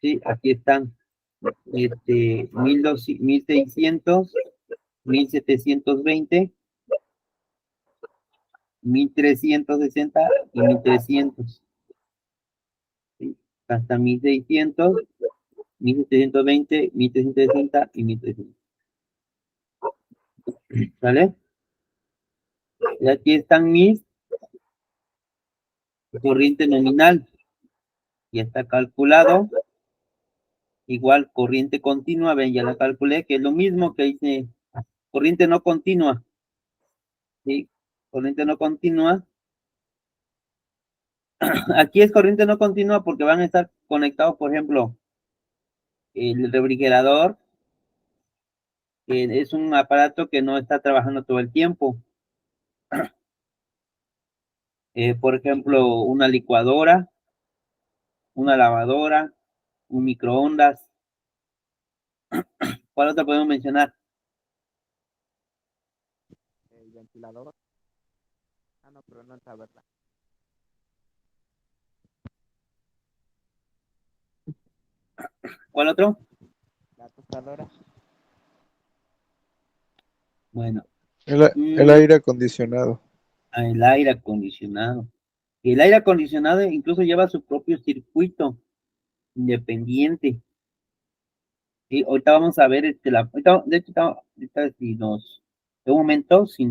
Sí, aquí están 1600, 1720, 1360 y 1300. ¿Sí? Hasta 1600, 1720, 1360 y 1300. ¿Vale? Y aquí están mis corriente nominal. Ya está calculado. Igual corriente continua, ven, ya la calculé, que es lo mismo que dice corriente no continua. ¿Sí? Corriente no continua. Aquí es corriente no continua porque van a estar conectados, por ejemplo, el refrigerador, que es un aparato que no está trabajando todo el tiempo. Por ejemplo, una licuadora, una lavadora, un microondas. ¿Cuál otra podemos mencionar? El ventilador. Ah, no, pero no entra, ¿verdad? ¿Cuál otro? La tostadora. Bueno, El aire acondicionado. el aire acondicionado. El aire acondicionado incluso lleva su propio circuito independiente. Y ahorita vamos a ver, de hecho, ahorita si nos, de un momento, si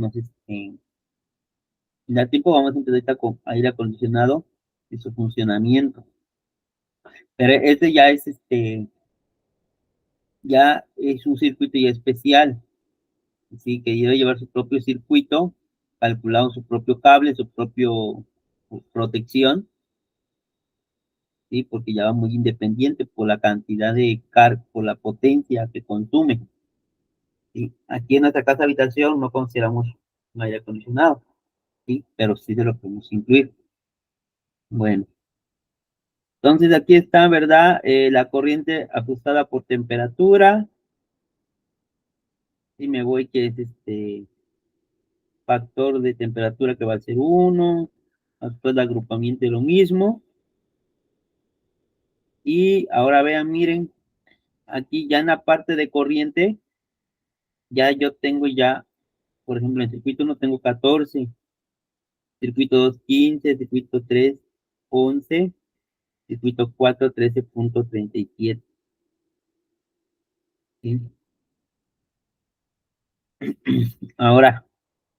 da tiempo, vamos a empezar ahorita con aire acondicionado y su funcionamiento. Pero este ya es un circuito ya especial, sí, que debe llevar su propio circuito calculado su propio cable, su propio protección, ¿sí? Porque ya va muy independiente por la cantidad de carga, por la potencia que consume. ¿Sí? Aquí en nuestra casa habitación no consideramos un aire acondicionado, ¿sí? Pero sí se lo podemos incluir. Bueno, entonces aquí está, ¿verdad? La corriente ajustada por temperatura. Y me voy que es factor de temperatura que va a ser 1. Después el agrupamiento de lo mismo. Y ahora vean, miren, aquí ya en la parte de corriente, ya yo tengo ya, por ejemplo, en circuito 1 tengo 14, circuito 2 15, circuito 3 11, circuito 4 13.37. ¿Sí? Ahora,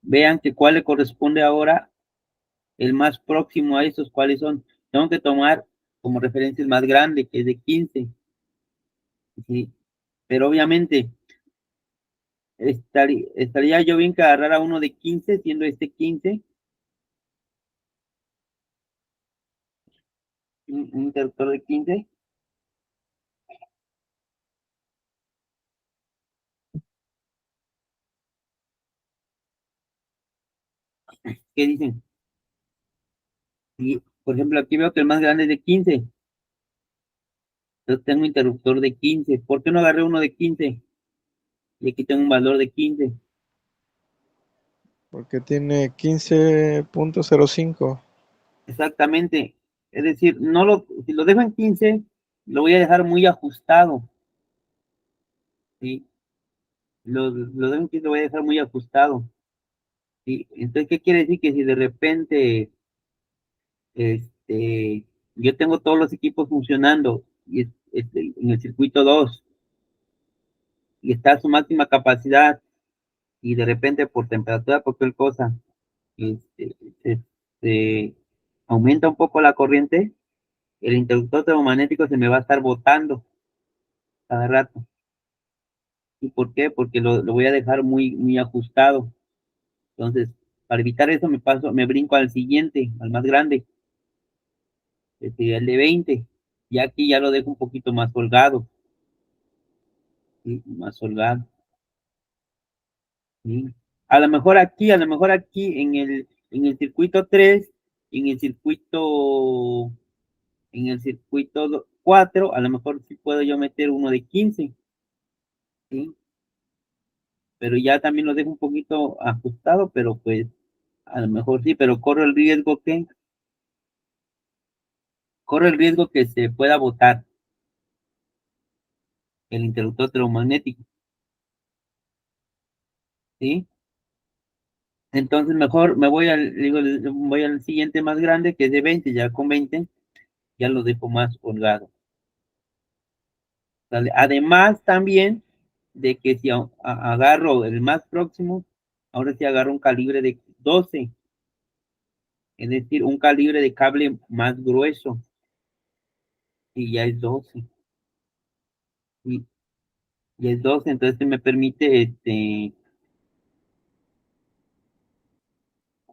vean que cuál le corresponde ahora el más próximo a esos, cuáles son. Tengo que tomar como referencia el más grande, que es de 15. ¿Sí? Pero obviamente estaría yo bien que agarrara uno de 15, siendo este 15, un interruptor de 15. ¿Qué dicen? Y, por ejemplo, aquí veo que el más grande es de 15. Entonces tengo un interruptor de 15. ¿Por qué no agarré uno de 15? Y aquí tengo un valor de 15. Porque tiene 15.05. Exactamente. Es decir, si lo dejo en 15, lo voy a dejar muy ajustado. ¿Sí? Lo dejo en 15, lo voy a dejar muy ajustado. ¿Sí? Entonces, ¿qué quiere decir? Que si de repente yo tengo todos los equipos funcionando y en el circuito 2 y está a su máxima capacidad y de repente por temperatura, por cualquier cosa, este, este, aumenta un poco la corriente, el interruptor termomagnético se me va a estar botando cada rato. ¿Y por qué? Porque lo voy a dejar muy, muy ajustado. Entonces, para evitar eso me brinco al siguiente, al más grande, que sería el de 20. Y aquí ya lo dejo un poquito más holgado, ¿sí? Más holgado. ¿Sí? A lo mejor aquí en el circuito 3, en el circuito, en el circuito 4, a lo mejor sí puedo yo meter uno de 15, ¿sí? Pero ya también lo dejo un poquito ajustado, pero pues a lo mejor sí, pero corro el riesgo que se pueda botar el interruptor termomagnético, ¿sí? Entonces mejor me voy voy al siguiente más grande, que es de 20, ya con 20 ya lo dejo más holgado. ¿Sale? Además también de que si agarro el más próximo, ahora sí agarro un calibre de 12, es decir, un calibre de cable más grueso, y ya es 12. Y, y es 12, entonces me permite,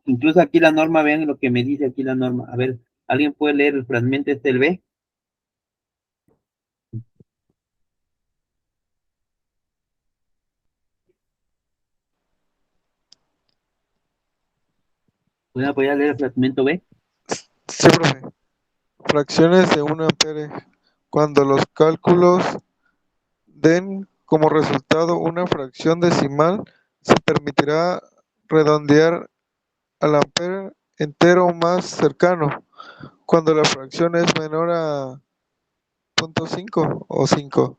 incluso aquí la norma, vean lo que me dice aquí la norma. A ver, ¿alguien puede leer el fragmento el B? ¿Voy a leer el fragmento B? Sí, profe. Fracciones de 1 ampere. Cuando los cálculos den como resultado una fracción decimal, se permitirá redondear al ampere entero más cercano. Cuando la fracción es menor a 0.5 o 5,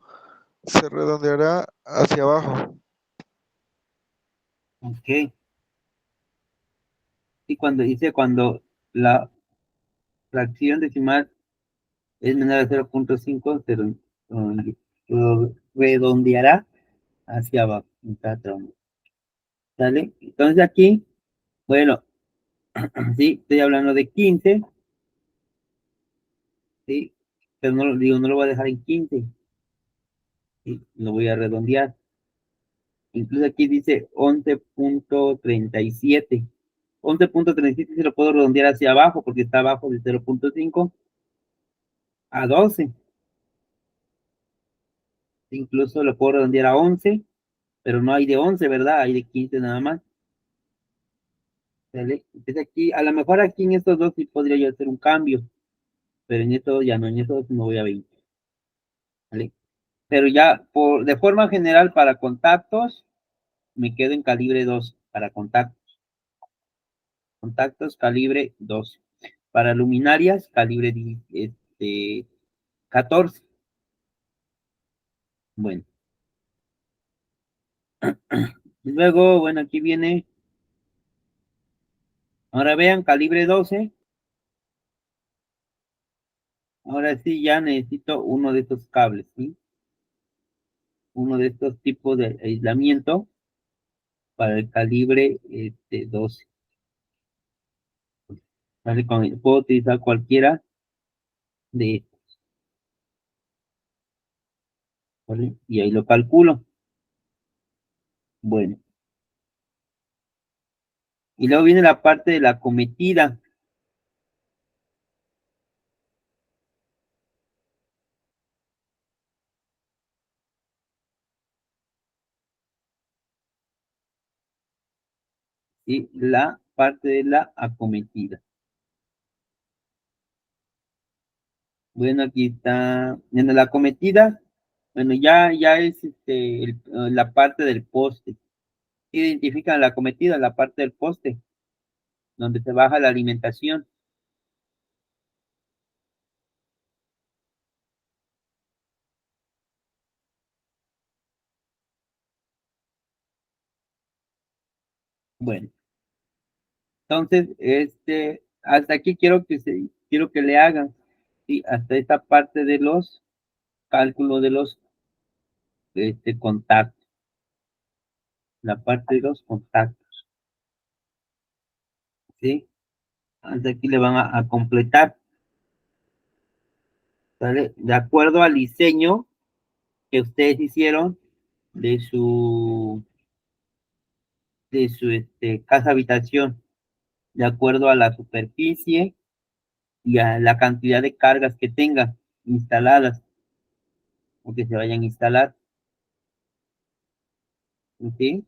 se redondeará hacia abajo. Ok. Y cuando la fracción decimal es menor a 0.5, lo redondeará hacia abajo. ¿Sale? Entonces aquí, bueno, sí, estoy hablando de 15, sí, pero no, no lo voy a dejar en 15, ¿sí? Lo voy a redondear. Incluso aquí dice 11.37, 11.37 se lo puedo redondear hacia abajo porque está abajo de 0.5 a 12. Incluso lo puedo redondear a 11, pero no hay de 11, ¿verdad? Hay de 15 nada más. ¿Sale? Entonces aquí, a lo mejor aquí en estos dos sí podría yo hacer un cambio, pero en estos ya no, en estos me voy a 20. ¿Vale? Pero ya de forma general para contactos, me quedo en calibre 2 para contactos. Contactos calibre 2. Para luminarias, calibre 14. Bueno. Luego, bueno, aquí viene. Ahora vean, calibre 12. Ahora sí ya necesito uno de estos cables, ¿sí? Uno de estos tipos de aislamiento para el calibre 12. ¿Vale? Puedo utilizar cualquiera de estos, ¿vale? Y ahí lo calculo. Bueno. Y luego viene la parte de la cometida. Y la parte de la acometida. Bueno, aquí está. En la acometida, bueno, ya es la parte del poste. Identifican la acometida, la parte del poste, donde se baja la alimentación. Bueno, entonces, hasta aquí quiero que le hagan, ¿sí? Hasta esta parte de los cálculos de los contactos, la parte de los contactos, ¿sí? Hasta aquí le van a completar, ¿sale? De acuerdo al diseño que ustedes hicieron de su casa habitación, de acuerdo a la superficie y a la cantidad de cargas que tengan instaladas o que se vayan a instalar, ¿sí?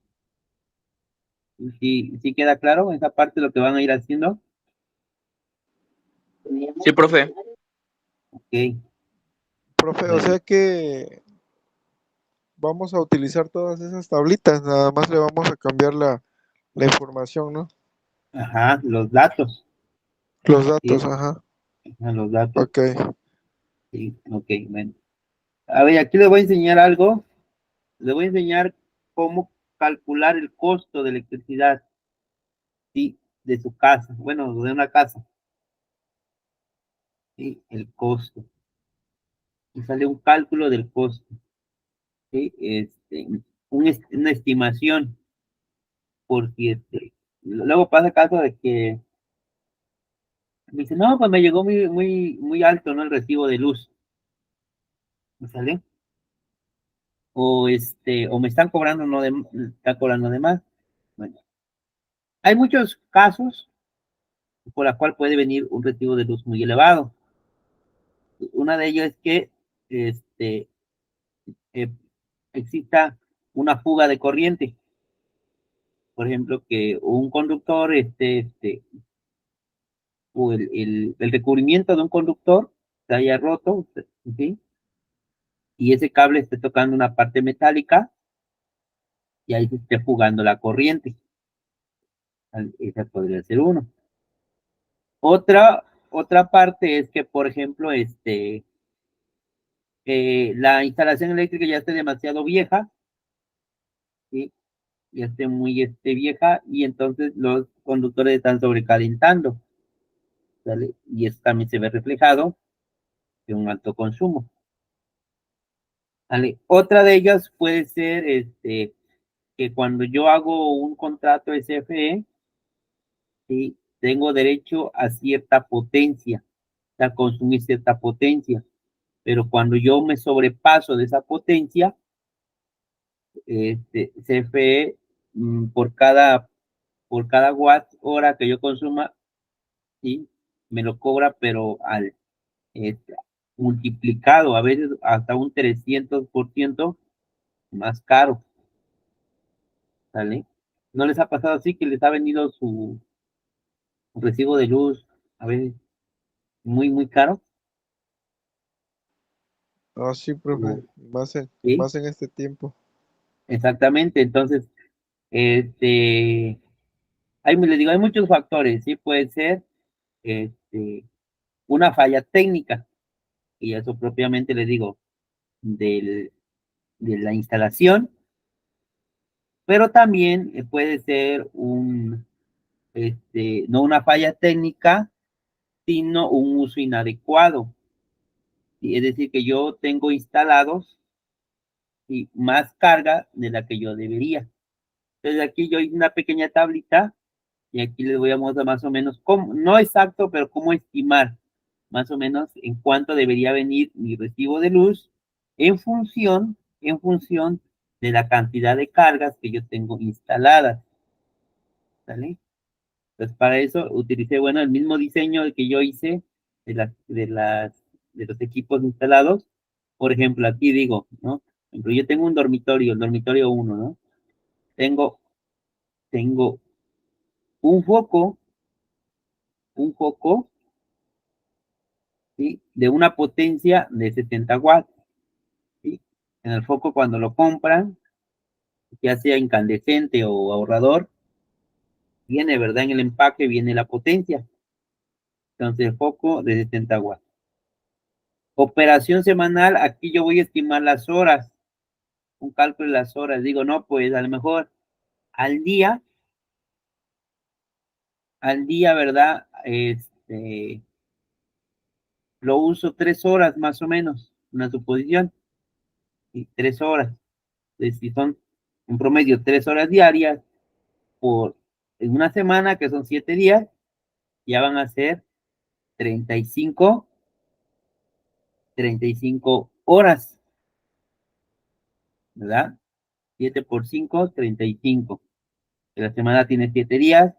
¿Sí queda claro esa parte de lo que van a ir haciendo? Sí, profe. Ok, Profe, o bueno, sea que vamos a utilizar todas esas tablitas, nada más le vamos a cambiar la información, ¿no? ajá, los datos, Los ¿sí? datos, ajá. Ajá, los datos, Ok. sí, ok, bueno. A ver, aquí les voy a enseñar algo, les voy a enseñar cómo calcular el costo de electricidad, ¿sí? De su casa, bueno, de una casa, ¿sí? El costo. Y sale un cálculo del costo, ¿sí? Una estimación, porque luego pasa caso de que me dice, no, pues me llegó muy alto, ¿no? El recibo de luz, ¿me sale? O me están cobrando, no están cobrando de más. Bueno, hay muchos casos por la cual puede venir un recibo de luz muy elevado. Una de ellas es que este, eh, exista una fuga de corriente. Por ejemplo, que un conductor, o el recubrimiento de un conductor se haya roto, ¿sí? Y ese cable esté tocando una parte metálica y ahí se esté fugando la corriente. Esa podría ser uno. Otra parte es que, por ejemplo, la instalación eléctrica ya esté demasiado vieja, ¿sí? Ya esté muy vieja y entonces los conductores están sobrecalentando, ¿sale? Y eso también se ve reflejado en un alto consumo, ¿vale? Otra de ellas puede ser que cuando yo hago un contrato SFE, ¿sí? Tengo derecho a cierta potencia, a consumir cierta potencia, pero cuando yo me sobrepaso de esa potencia, CFE, por cada por cada watt hora que yo consuma, ¿sí? Me lo cobra, pero al multiplicado, a veces hasta un 300% más caro, ¿sale? ¿No les ha pasado así que les ha venido su recibo de luz a veces muy, muy caro? Ah, sí, profe, O- ¿Sí? más en este tiempo. Exactamente, entonces, les digo, hay muchos factores, ¿sí? Puede ser, este, una falla técnica, y eso propiamente les digo, de la instalación, pero también puede ser no una falla técnica, sino un uso inadecuado. Y es decir, que yo tengo instalados y más carga de la que yo debería. Entonces aquí yo hice una pequeña tablita y aquí les voy a mostrar más o menos cómo, no exacto, pero cómo estimar más o menos en cuánto debería venir mi recibo de luz en función de la cantidad de cargas que yo tengo instaladas, ¿vale? Entonces para eso utilicé, bueno, el mismo diseño que yo hice de los equipos instalados. Por ejemplo, aquí digo, ¿no? Por ejemplo, yo tengo un dormitorio, el dormitorio 1, ¿no? Tengo, tengo un foco, un foco, ¿sí? De una potencia de 70 watts, ¿sí? En el foco cuando lo compran, ya sea incandescente o ahorrador, viene, ¿verdad? En el empaque viene la potencia. Entonces, el foco de 70 watts. Operación semanal, aquí yo voy a estimar las horas, un cálculo de las horas. Digo, no, pues a lo mejor al día, ¿verdad? Lo uso 3 horas más o menos, una suposición, y 3 horas. Entonces, si son en promedio 3 horas diarias por en una semana, que son 7 días, ya van a ser 35, 35 horas, ¿verdad? 7 por 5, 35. La semana tiene 7 días,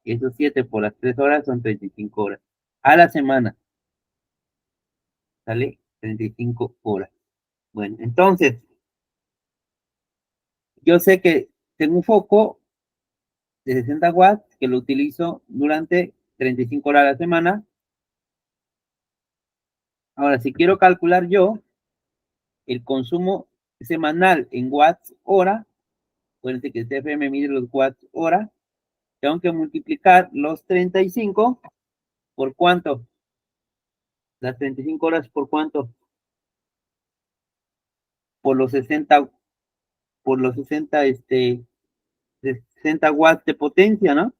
y esos 7 por las 3 horas son 35 horas. A la semana, ¿sale? 35 horas. Bueno, entonces, yo sé que tengo un foco de 60 watts que lo utilizo durante 35 horas a la semana. Ahora, si quiero calcular yo el consumo semanal en watts hora, acuérdense que el CFM mide los watts hora, tengo que multiplicar los 35 por cuánto, las 35 horas por cuánto, por los 60, por los 60 watts de potencia, ¿no?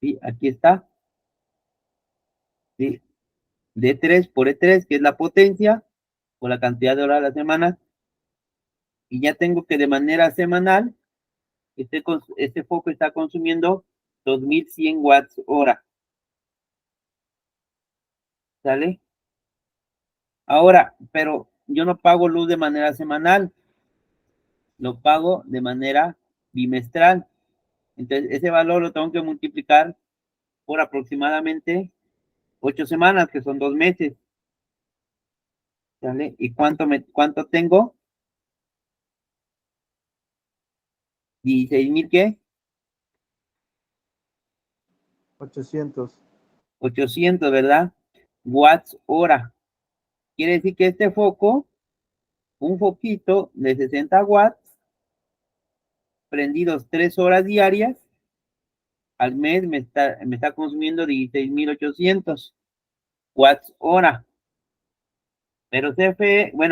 Sí, aquí está, sí, D3 por E3, que es la potencia, por la cantidad de horas a la semana, y ya tengo que de manera semanal, este foco está consumiendo 2100 watts hora, ¿sale? Ahora, pero yo no pago luz de manera semanal, lo pago de manera bimestral. Entonces, ese valor lo tengo que multiplicar por aproximadamente 8 semanas, que son 2 meses, ¿sale? ¿Y cuánto tengo? 16,000, ¿qué? 800. 800, ¿verdad? Watts hora. Quiere decir que este foco, un foquito de 60 watts, prendidos 3 horas diarias, al mes me está consumiendo 16,800 watts hora. Pero CFE me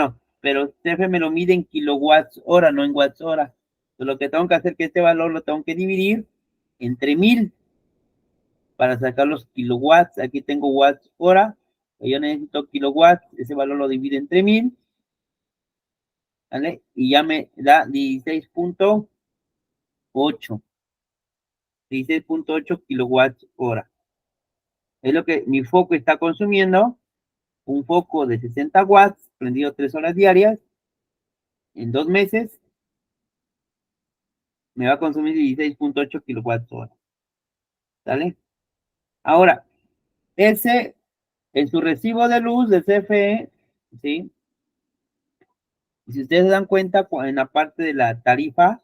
lo mide en kilowatts hora, no en watts hora. Entonces, lo que tengo que hacer es que este valor lo tengo que dividir entre 1000 para sacar los kilowatts. Aquí tengo watts hora, yo necesito kilowatts, ese valor lo divide entre 1000, ¿vale? Y ya me da 16,8 kilowatts hora. Es lo que mi foco está consumiendo, un foco de 60 watts, prendido 3 horas diarias, en 2 meses, me va a consumir 16.8 kilowatts hora. ¿Sale? Ahora, ese, en su recibo de luz de CFE, ¿sí? Si ustedes se dan cuenta, en la parte de la tarifa,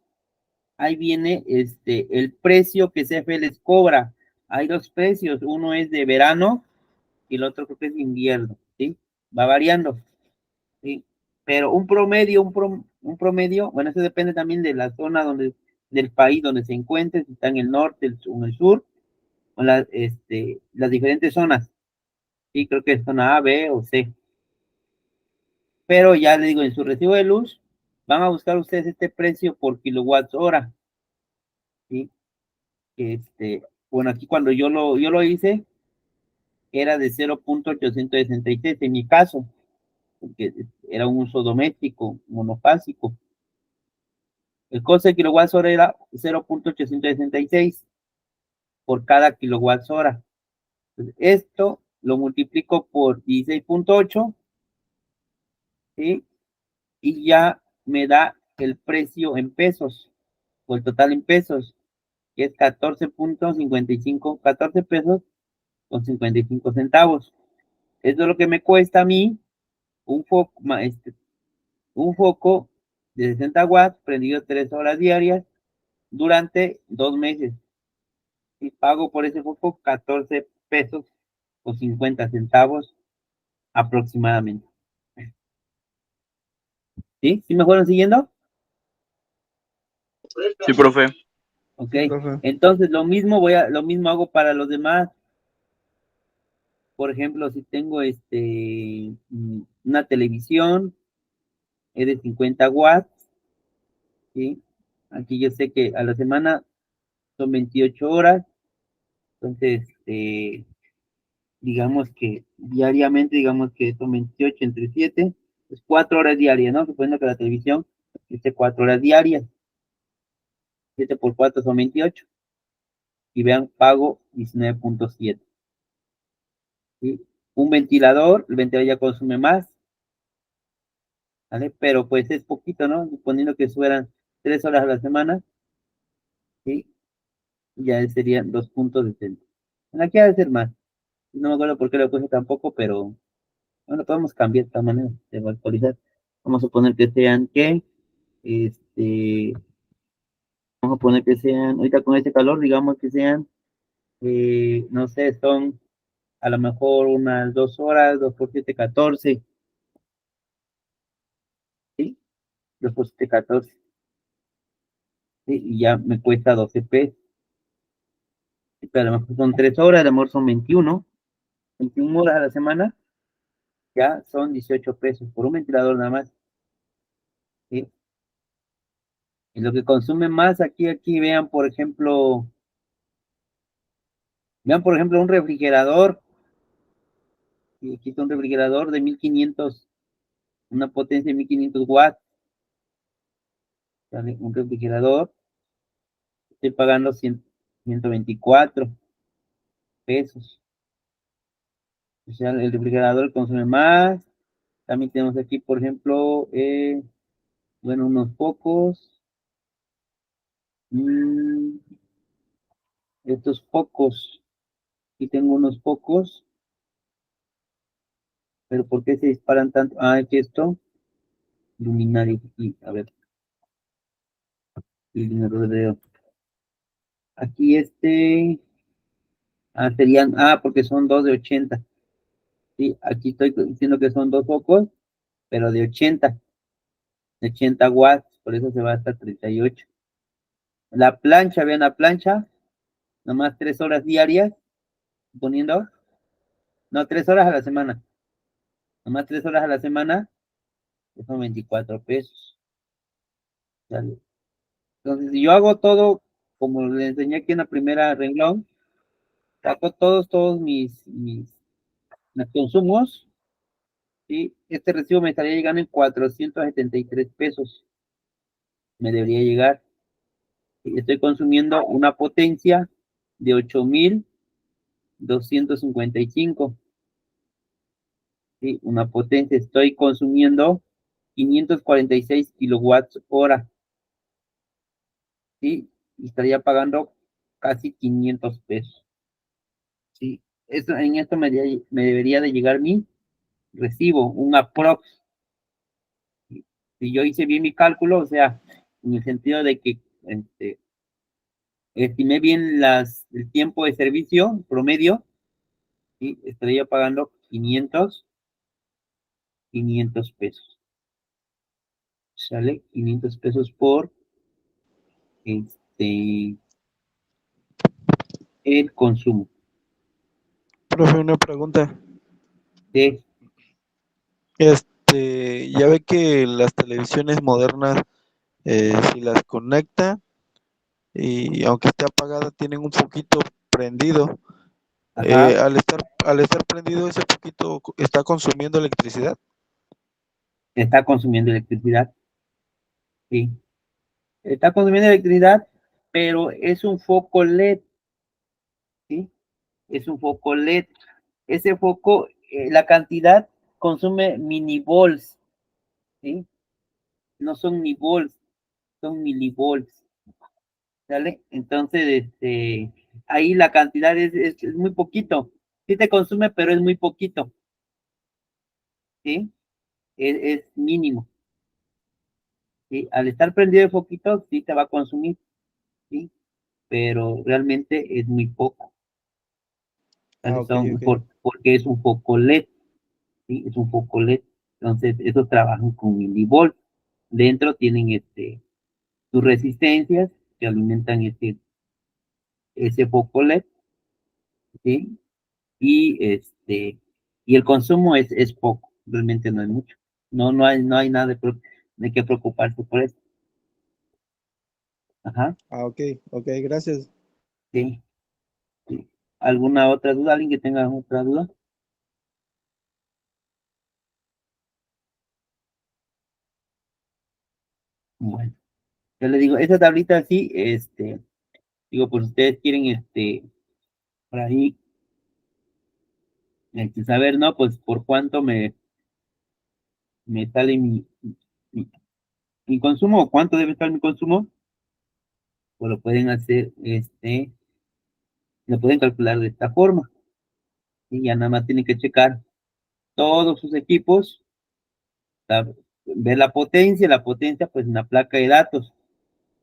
ahí viene el precio que CFE les cobra. Hay dos precios, uno es de verano y el otro creo que es de invierno, ¿sí? Va variando, ¿sí? Pero un promedio, un promedio, bueno, eso depende también de la zona del país donde se encuentre, si está en el norte, en el sur, o las diferentes zonas, ¿sí? Creo que es zona A, B o C. Pero ya le digo, en su recibo de luz, van a buscar ustedes este precio por kilowatts hora, ¿sí? Bueno, aquí cuando yo lo hice, era de 0.866 en mi caso, porque era un uso doméstico, monofásico. El costo de kilowatts hora era 0.866 por cada kilowatts hora. Entonces, esto lo multiplico por 16.8, ¿sí? Y ya me da el precio en pesos, o el total en pesos, que es 14.55, 14 pesos con 55 centavos. Esto es lo que me cuesta a mí un foco, un foco de 60 watts prendido 3 horas diarias durante 2 meses. Y pago por ese foco 14 pesos con 50 centavos aproximadamente. ¿Sí? ¿Sí me fueron siguiendo? Sí, profe. Ok. Sí, profe. Entonces lo mismo hago para los demás. Por ejemplo, si tengo una televisión, es de 50 watts, ¿sí? Aquí yo sé que a la semana son 28 horas, entonces, digamos que diariamente, digamos que son 28 entre 7, es 4 horas diarias, ¿no? Suponiendo que la televisión esté 4 horas diarias, 7 por 4 son 28, y vean, pago 19.7, ¿sí? Un ventilador, el ventilador ya consume más, ¿vale? Pero pues es poquito, ¿no? Suponiendo que fueran 3 horas a la semana, ¿sí? Ya serían 2.60. Aquí ha de ser más. No me acuerdo por qué lo puse tampoco, pero bueno, podemos cambiar de esta manera, de actualizar. Vamos a suponer que sean este, vamos a poner que sean, ahorita con este calor, digamos que sean, no sé, son a lo mejor unas 2 horas, 2 por 7, 14, ¿sí? 2 por 7, 14, ¿sí? Y ya me cuesta 12 pesos. Pero a lo mejor son 3 horas, a lo mejor son 21 horas a la semana, ya son 18 pesos por un ventilador nada más, ¿sí? Y lo que consume más aquí, vean, por ejemplo, un refrigerador, y aquí está un refrigerador de 1500, una potencia de 1500 watts, ¿sale? Un refrigerador, estoy pagando 124 pesos. O sea, el refrigerador consume más. También tenemos aquí, por ejemplo, bueno, unos pocos. Mm, estos pocos, aquí tengo unos pocos, pero ¿por qué se disparan tanto? Ah, aquí esto, luminario, aquí, a ver, iluminador de aquí serían, porque son dos de 80. Sí, aquí estoy diciendo que son dos focos, pero de 80 watts, por eso se va hasta 38. La plancha, vean la plancha, nomás 3 horas diarias, poniendo, no, 3 horas a la semana, nomás 3 horas a la semana, que son 24 pesos. ¿Sale? Entonces, si yo hago todo, como le enseñé aquí en la primera renglón, saco todos mis consumos, ¿sí? Este recibo me estaría llegando en 473 pesos, me debería llegar. Y estoy consumiendo una potencia de 8255, ¿sí? Una potencia, estoy consumiendo 546 kilowatts hora, ¿sí? Y estaría pagando casi 500 pesos, ¿sí? En esto me debería de llegar mi recibo, un aprox. Si yo hice bien mi cálculo, o sea, en el sentido de que este, estimé bien el tiempo de servicio promedio, ¿sí? Estaría pagando 500 pesos. ¿Sale? 500 pesos por este, el consumo. Profe, una pregunta. De, Ya ve que las televisiones modernas, si las conecta y aunque esté apagada, tienen un foquito prendido. ajá, Al estar prendido, ese foquito está consumiendo electricidad. está consumiendo electricidad, sí. Está consumiendo electricidad, pero es un foco LED, ¿sí? Es un foco LED. Ese foco, la cantidad consume minivolts, ¿sí? No son ni volts, son milivolts, ¿sale? Entonces, ahí la cantidad es muy poquito. Sí te consume, pero es muy poquito, ¿sí? Es mínimo, ¿sí? Al estar prendido el foquito, sí te va a consumir, ¿sí? Pero realmente es muy poco, Ah, ¿sale? ok, ok. Porque es un foco LED, ¿sí? Es un foco LED. Entonces, esos trabajan con milivolts. Dentro tienen sus resistencias que alimentan ese foco LED, ¿sí? Y el consumo es poco, realmente no es mucho. No hay nada de qué preocuparse por eso. Ajá, Ah, ok, ok, gracias. sí, sí. ¿Alguna otra duda? ¿Alguien que tenga otra duda? Bueno, yo le digo, esa tablita sí, digo, pues ustedes quieren, por ahí, saber, ¿no? Pues por cuánto me sale mi, mi consumo, o cuánto debe estar mi consumo, pues lo pueden hacer, lo pueden calcular de esta forma. Y ya nada más tienen que checar todos sus equipos, la- ver la potencia, pues en la placa de datos.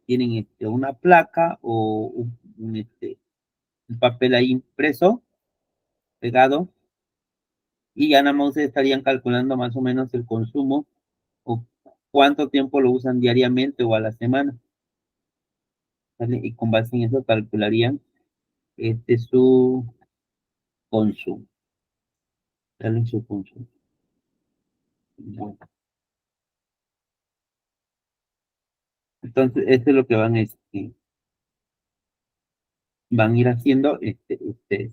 Tienen una placa o un papel ahí impreso, pegado, y ya nada más ustedes estarían calculando más o menos el consumo o cuánto tiempo lo usan diariamente o a la semana, ¿sale? Y con base en eso calcularían su consumo, ¿sale? Su consumo. Bueno, entonces, esto es lo que van a ir haciendo ustedes,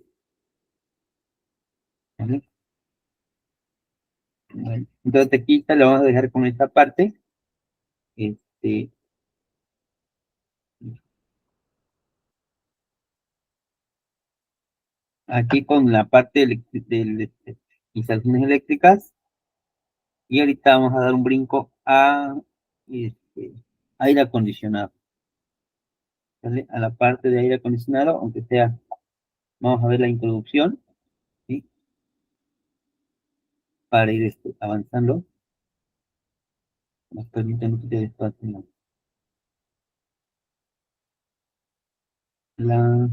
¿vale? Bueno, entonces aquí le vamos a dejar con esta parte. Este, aquí con la parte de instalaciones eléctricas. Y ahorita vamos a dar un brinco a este, aire acondicionado, ¿vale? A la parte de aire acondicionado, aunque sea, vamos a ver la introducción, ¿sí? Para ir avanzando. Nos permiten quitar espacio en la.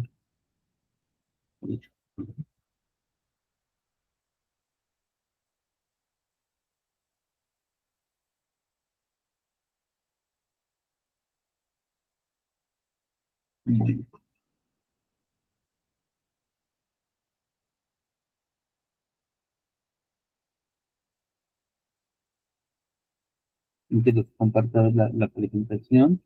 Bueno, que les comparta la presentación.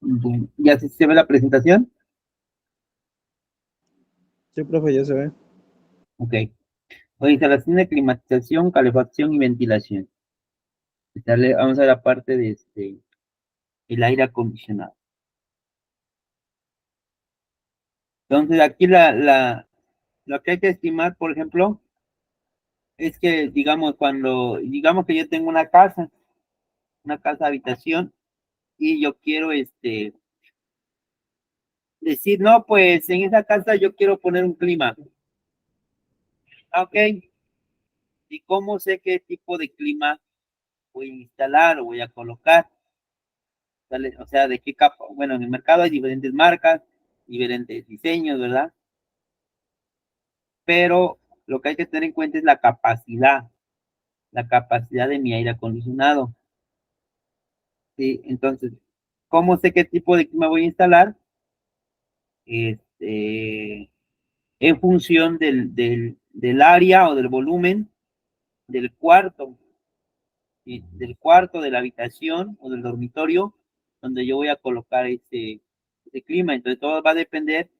Bueno, ¿ya se ve la presentación? Sí, profe, ya se ve. Ok. O instalación de climatización, calefacción y ventilación. Vamos a la parte de el aire acondicionado. Entonces, aquí lo que hay que estimar, por ejemplo, es que, digamos, digamos que yo tengo una casa habitación, y yo quiero, decir, no, pues en esa casa yo quiero poner un clima. Ok, ¿y cómo sé qué tipo de clima voy a instalar o voy a colocar? ¿Sale? O sea, de qué capa. Bueno, en el mercado hay diferentes marcas, diferentes diseños, ¿verdad? Pero lo que hay que tener en cuenta es la capacidad de mi aire acondicionado. ¿Sí? Entonces, ¿cómo sé qué tipo de clima voy a instalar? En función del área o del volumen del cuarto, ¿sí? Del cuarto, de la habitación o del dormitorio donde yo voy a colocar ese clima. Entonces, todo va a depender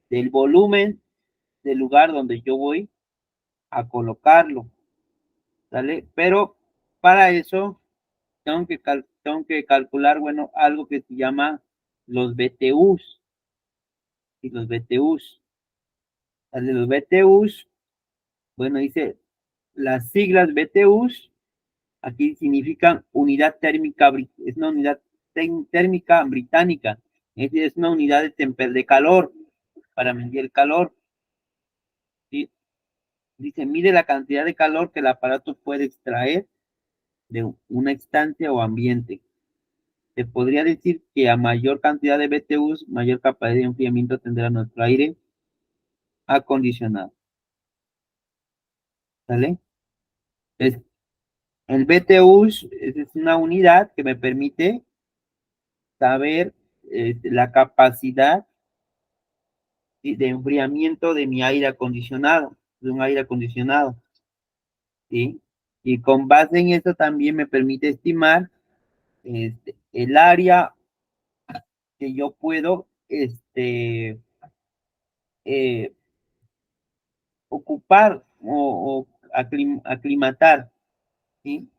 del volumen del lugar donde yo voy a colocarlo, ¿sale? Pero para eso tengo que calcular, bueno, algo que se llama los BTUs, y los BTUs, ¿sale? Los BTUs, bueno, dice las siglas BTUs, aquí significan unidad térmica, es una unidad térmica británica, es una unidad de calor, para medir el calor, ¿sí? Dice, mide la cantidad de calor que el aparato puede extraer de una instancia o ambiente. Se podría decir que a mayor cantidad de BTUs, mayor capacidad de enfriamiento tendrá nuestro aire acondicionado. ¿Sale? Es, el BTUs es una unidad que me permite saber la capacidad de enfriamiento de mi aire acondicionado, de un aire acondicionado. ¿Sí? Y con base en eso también me permite estimar el área que yo puedo eh, ocupar o aclimatar, ¿sí?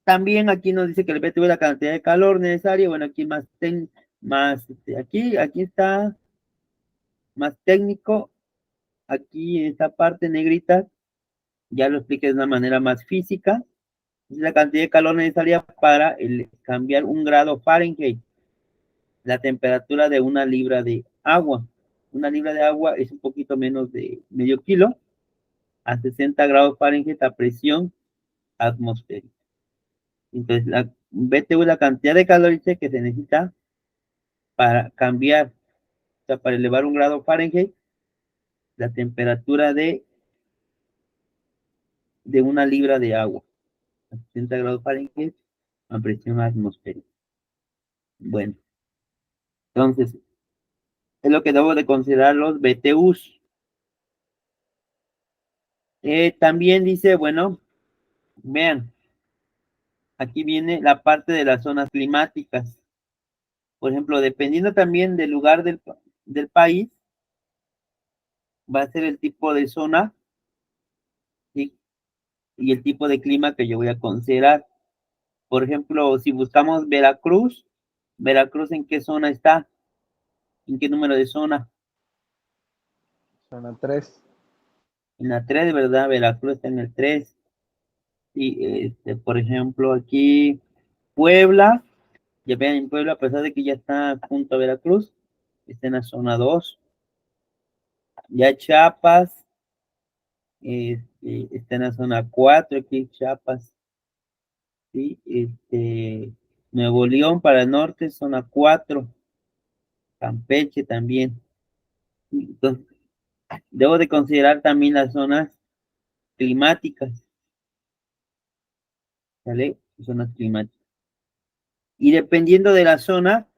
También aquí nos dice que el BTU es la cantidad de calor necesaria. Bueno, aquí aquí está más técnico. Aquí en esta parte negrita ya lo expliqué de una manera más física. Es la cantidad de calor necesaria para cambiar 1 grado Fahrenheit, la temperatura de 1 libra de agua. 1 libra de agua es un poquito menos de medio kilo, a 60 grados Fahrenheit a presión atmosférica. Entonces, la BTU es la cantidad de calor que se necesita para cambiar, o sea, para elevar 1 grado Fahrenheit, la temperatura de 1 libra de agua, a 60 grados Fahrenheit a presión atmosférica. Bueno, entonces, es lo que debo de considerar los BTUs. También dice, bueno, vean, aquí viene la parte de las zonas climáticas. Por ejemplo, dependiendo también del lugar del país, va a ser el tipo de zona, ¿sí? Y el tipo de clima que yo voy a considerar. Por ejemplo, si buscamos Veracruz, ¿Veracruz en qué zona está? ¿En qué número de zona? Zona 3. En la 3, ¿verdad? Veracruz está en el 3. Y por ejemplo, aquí Puebla, ya vean, en Puebla, a pesar de que ya está junto a Veracruz, está en la zona 2. Ya Chiapas, está en la zona 4, aquí Chiapas, ¿sí? Nuevo León para el norte, zona 4. Campeche también. Entonces, debo de considerar también las zonas climáticas, ¿vale? Zonas climáticas. Y dependiendo de la zona,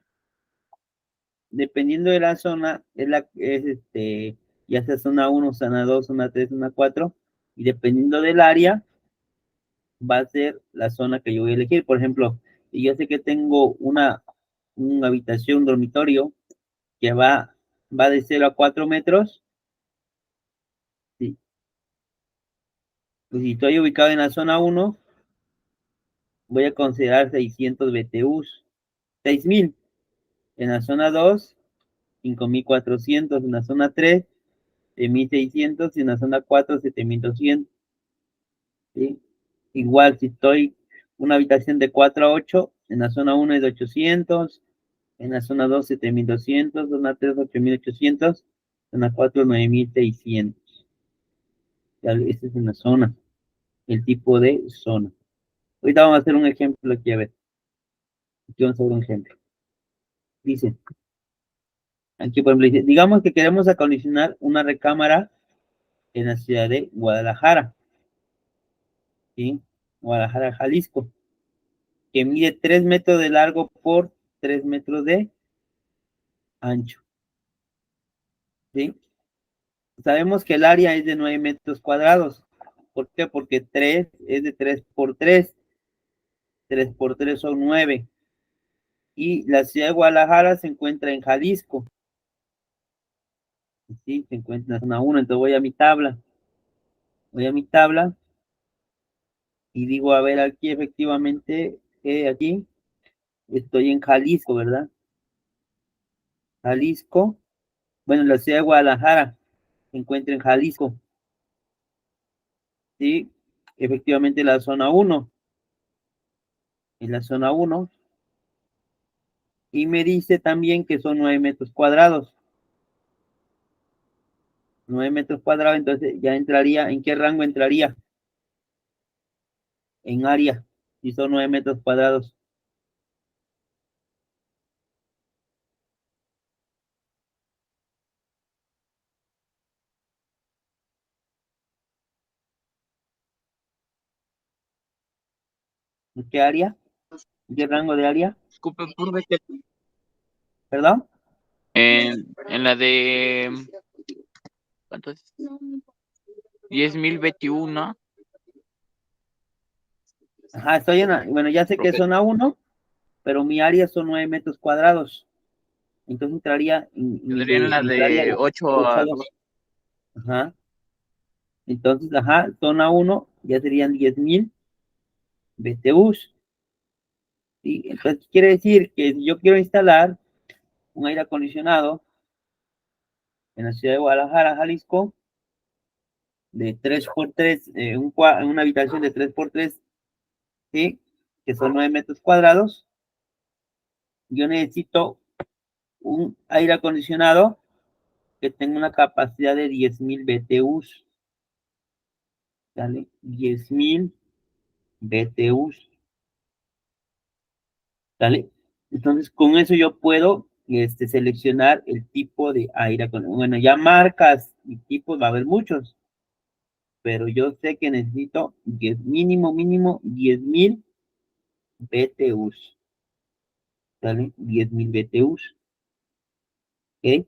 ya sea zona 1, zona 2, zona 3, zona 4, y dependiendo del área, va a ser la zona que yo voy a elegir. Por ejemplo, si yo sé que tengo una habitación, un dormitorio, que va de 0 a 4 metros, sí. Pues si estoy ubicado en la zona 1, voy a considerar 600 BTUs, 6000. En la zona 2, 5.400, en la zona 3, 6.600, y en la zona 4, 7.200. ¿Sí? Igual, si estoy una habitación de 4 a 8, en la zona 1 es de 800, en la zona 2, 7.200, zona 3, 8.800, zona 4, 9.600. Ya, esta es una zona, el tipo de zona. Ahorita vamos a hacer un ejemplo aquí, a ver. Aquí vamos a ver un ejemplo. Dice, aquí por ejemplo dice, digamos que queremos acondicionar una recámara en la ciudad de Guadalajara, ¿sí? Guadalajara, Jalisco, que mide 3 metros de largo por 3 metros de ancho, ¿sí? Sabemos que el área es de 9 metros cuadrados. ¿Por qué? Porque 3 es de 3 por 3. 3 por 3 son 9. Y la ciudad de Guadalajara se encuentra en Jalisco. Sí, se encuentra en la zona 1. Entonces voy a mi tabla. Voy a mi tabla y digo, a ver, aquí efectivamente, aquí estoy en Jalisco, ¿verdad? Jalisco. Bueno, la ciudad de Guadalajara se encuentra en Jalisco. Sí, efectivamente la zona 1. En la zona 1. Y me dice también que son 9 metros cuadrados. 9 metros cuadrados, entonces ya entraría, ¿en qué rango entraría? En área, si son 9 metros cuadrados. ¿En qué área? ¿En qué rango de área? Disculpe, profe, que ¿Perdón? en la de ¿cuánto es? 10.021, Ajá, estoy bueno, ya sé que es profe. zona 1, pero mi área son 9 metros cuadrados. Entonces entraría Quedaría en la en el área de de 8 8 a a 2. 2. Ajá. Entonces, ajá, zona 1 ya serían 10.000 BTUs. ¿Sí? Entonces quiere decir que si yo quiero instalar un aire acondicionado en la ciudad de Guadalajara, Jalisco, de 3 por 3, una habitación de 3 por 3, ¿sí? Que son 9 metros cuadrados, yo necesito un aire acondicionado que tenga una capacidad de 10.000 BTUs, ¿vale? 10.000 BTUs, ¿vale? Entonces, con eso yo puedo seleccionar el tipo de aire acondicionado. Bueno, ya marcas y tipos va a haber muchos, pero yo sé que necesito 10, mínimo 10.000 BTUs, ¿vale? 10.000 BTUs, ¿ok?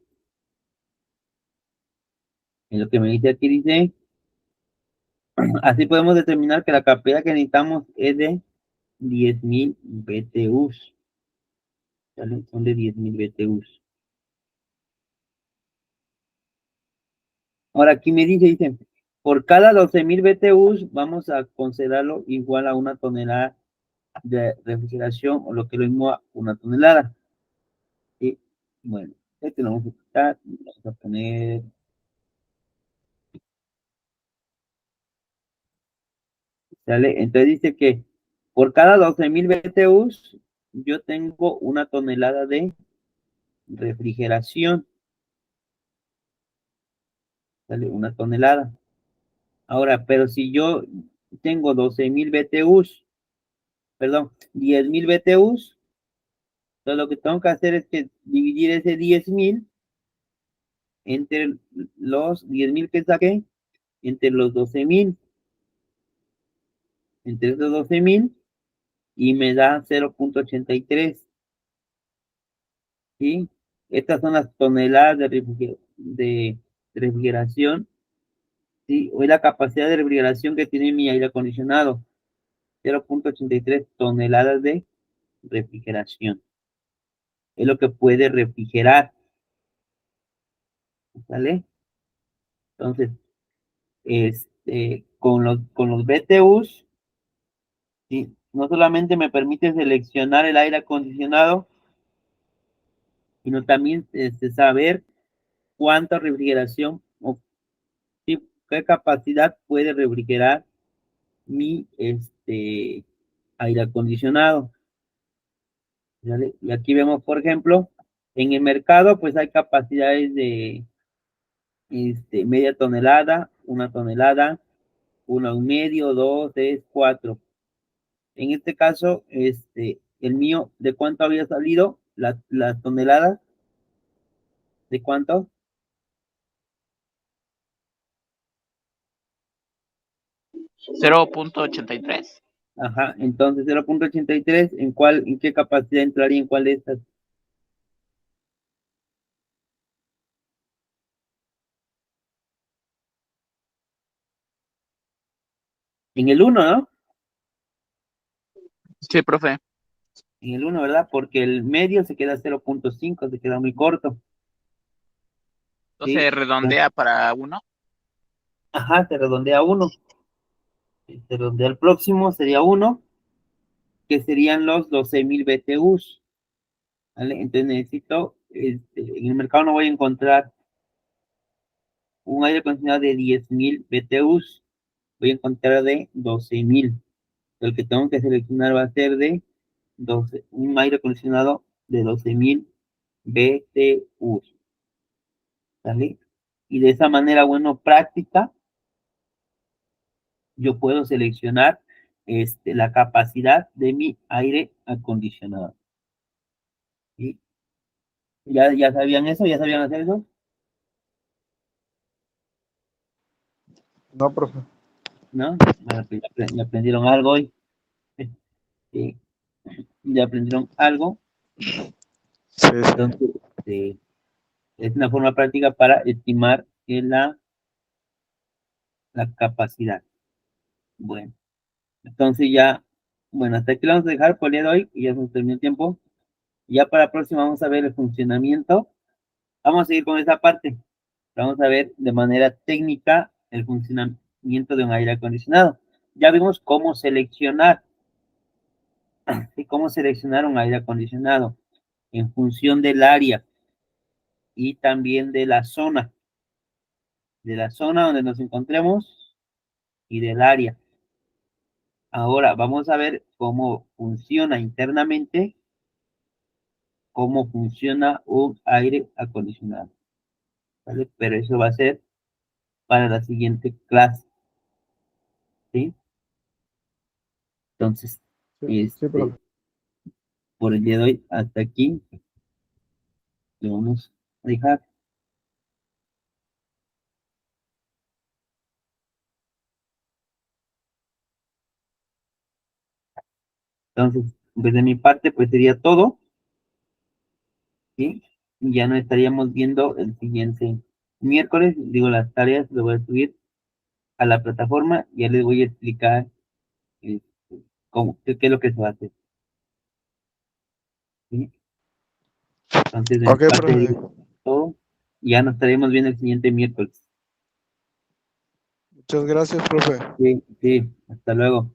En lo que me dice aquí, dice, así podemos determinar que la capacidad que necesitamos es de 10.000 BTUs, ¿vale? Son de 10.000 BTUs. Ahora aquí me dice, por cada 12.000 BTUs vamos a considerarlo igual a una tonelada de refrigeración, o lo que es lo mismo a una tonelada. Y bueno, este lo vamos a quitar, vamos a poner, ¿sale? Entonces dice que por cada 12.000 BTUs yo tengo una tonelada de refrigeración, ¿sale? Una tonelada. Ahora, pero si yo tengo 12.000 BTUs, perdón, 10.000 BTUs, entonces lo que tengo que hacer es que dividir ese 10.000 entre los 10.000 que saqué, entre los 12.000, entre esos 12.000, y me da 0.83, ¿sí? Estas son las toneladas de refrigeración, ¿sí? O es la capacidad de refrigeración que tiene mi aire acondicionado, 0.83 toneladas de refrigeración. Es lo que puede refrigerar, ¿vale? Entonces, con los BTUs, ¿sí? No solamente me permite seleccionar el aire acondicionado, sino también saber cuánta refrigeración o qué capacidad puede refrigerar mi aire acondicionado. ¿Vale? Y aquí vemos, por ejemplo, en el mercado, pues hay capacidades de media tonelada, 1 tonelada, 1,5, 2, 3, 4. En este caso, el mío, ¿de cuánto había salido? La tonelada, ¿de cuánto? 0.83. Ajá, entonces 0,83, ¿en qué capacidad entraría en cuál de estas? En el 1, ¿no? Sí, profe. En el 1, ¿verdad? Porque el medio se queda 0,5, se queda muy corto. Entonces ¿Sí? redondea para 1. Ajá, se redondea a 1. Se redondea al próximo, sería 1, que serían los 12,000 BTUs. ¿Vale? Entonces necesito, en el mercado no voy a encontrar un aire acondicionado de 10,000 BTUs, voy a encontrar de 12,000. El que tengo que seleccionar va a ser de un aire acondicionado de 12,000 BTUs. ¿Vale? Y de esa manera, bueno, práctica, yo puedo seleccionar la capacidad de mi aire acondicionado. ¿Sí? ¿Ya sabían eso? ¿Ya sabían hacer eso? No, profe. ¿No? Bueno, pues ya aprendieron algo hoy. Sí, ya aprendieron algo. Sí, sí. Entonces, es una forma práctica para estimar la capacidad. Bueno, entonces ya, bueno, hasta aquí lo vamos a dejar por el día de hoy, y ya se nos terminó el tiempo. Ya para la próxima vamos a ver el funcionamiento. Vamos a seguir con esa parte. Vamos a ver de manera técnica el funcionamiento de un aire acondicionado. Ya vimos cómo seleccionar, ¿sí? Cómo seleccionar un aire acondicionado en función del área y también de la zona donde nos encontremos y del área. Ahora vamos a ver cómo funciona internamente, cómo funciona un aire acondicionado, ¿vale? Pero eso va a ser para la siguiente clase, ¿sí? Entonces, Sí, sí, profe. por el día de hoy, hasta aquí lo vamos a dejar. Entonces, pues de mi parte, pues sería todo, ¿sí? Ya nos estaríamos viendo el siguiente miércoles. Digo, las tareas lo voy a subir a la plataforma, ya les voy a explicar este, qué es lo que se va a hacer, ¿sí? Entonces, de mi Ok, parte, profe. digo todo. Ya nos estaremos viendo el siguiente miércoles. Muchas gracias, profe. Sí, sí, hasta luego.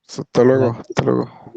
Hasta Hasta luego, luego. hasta luego.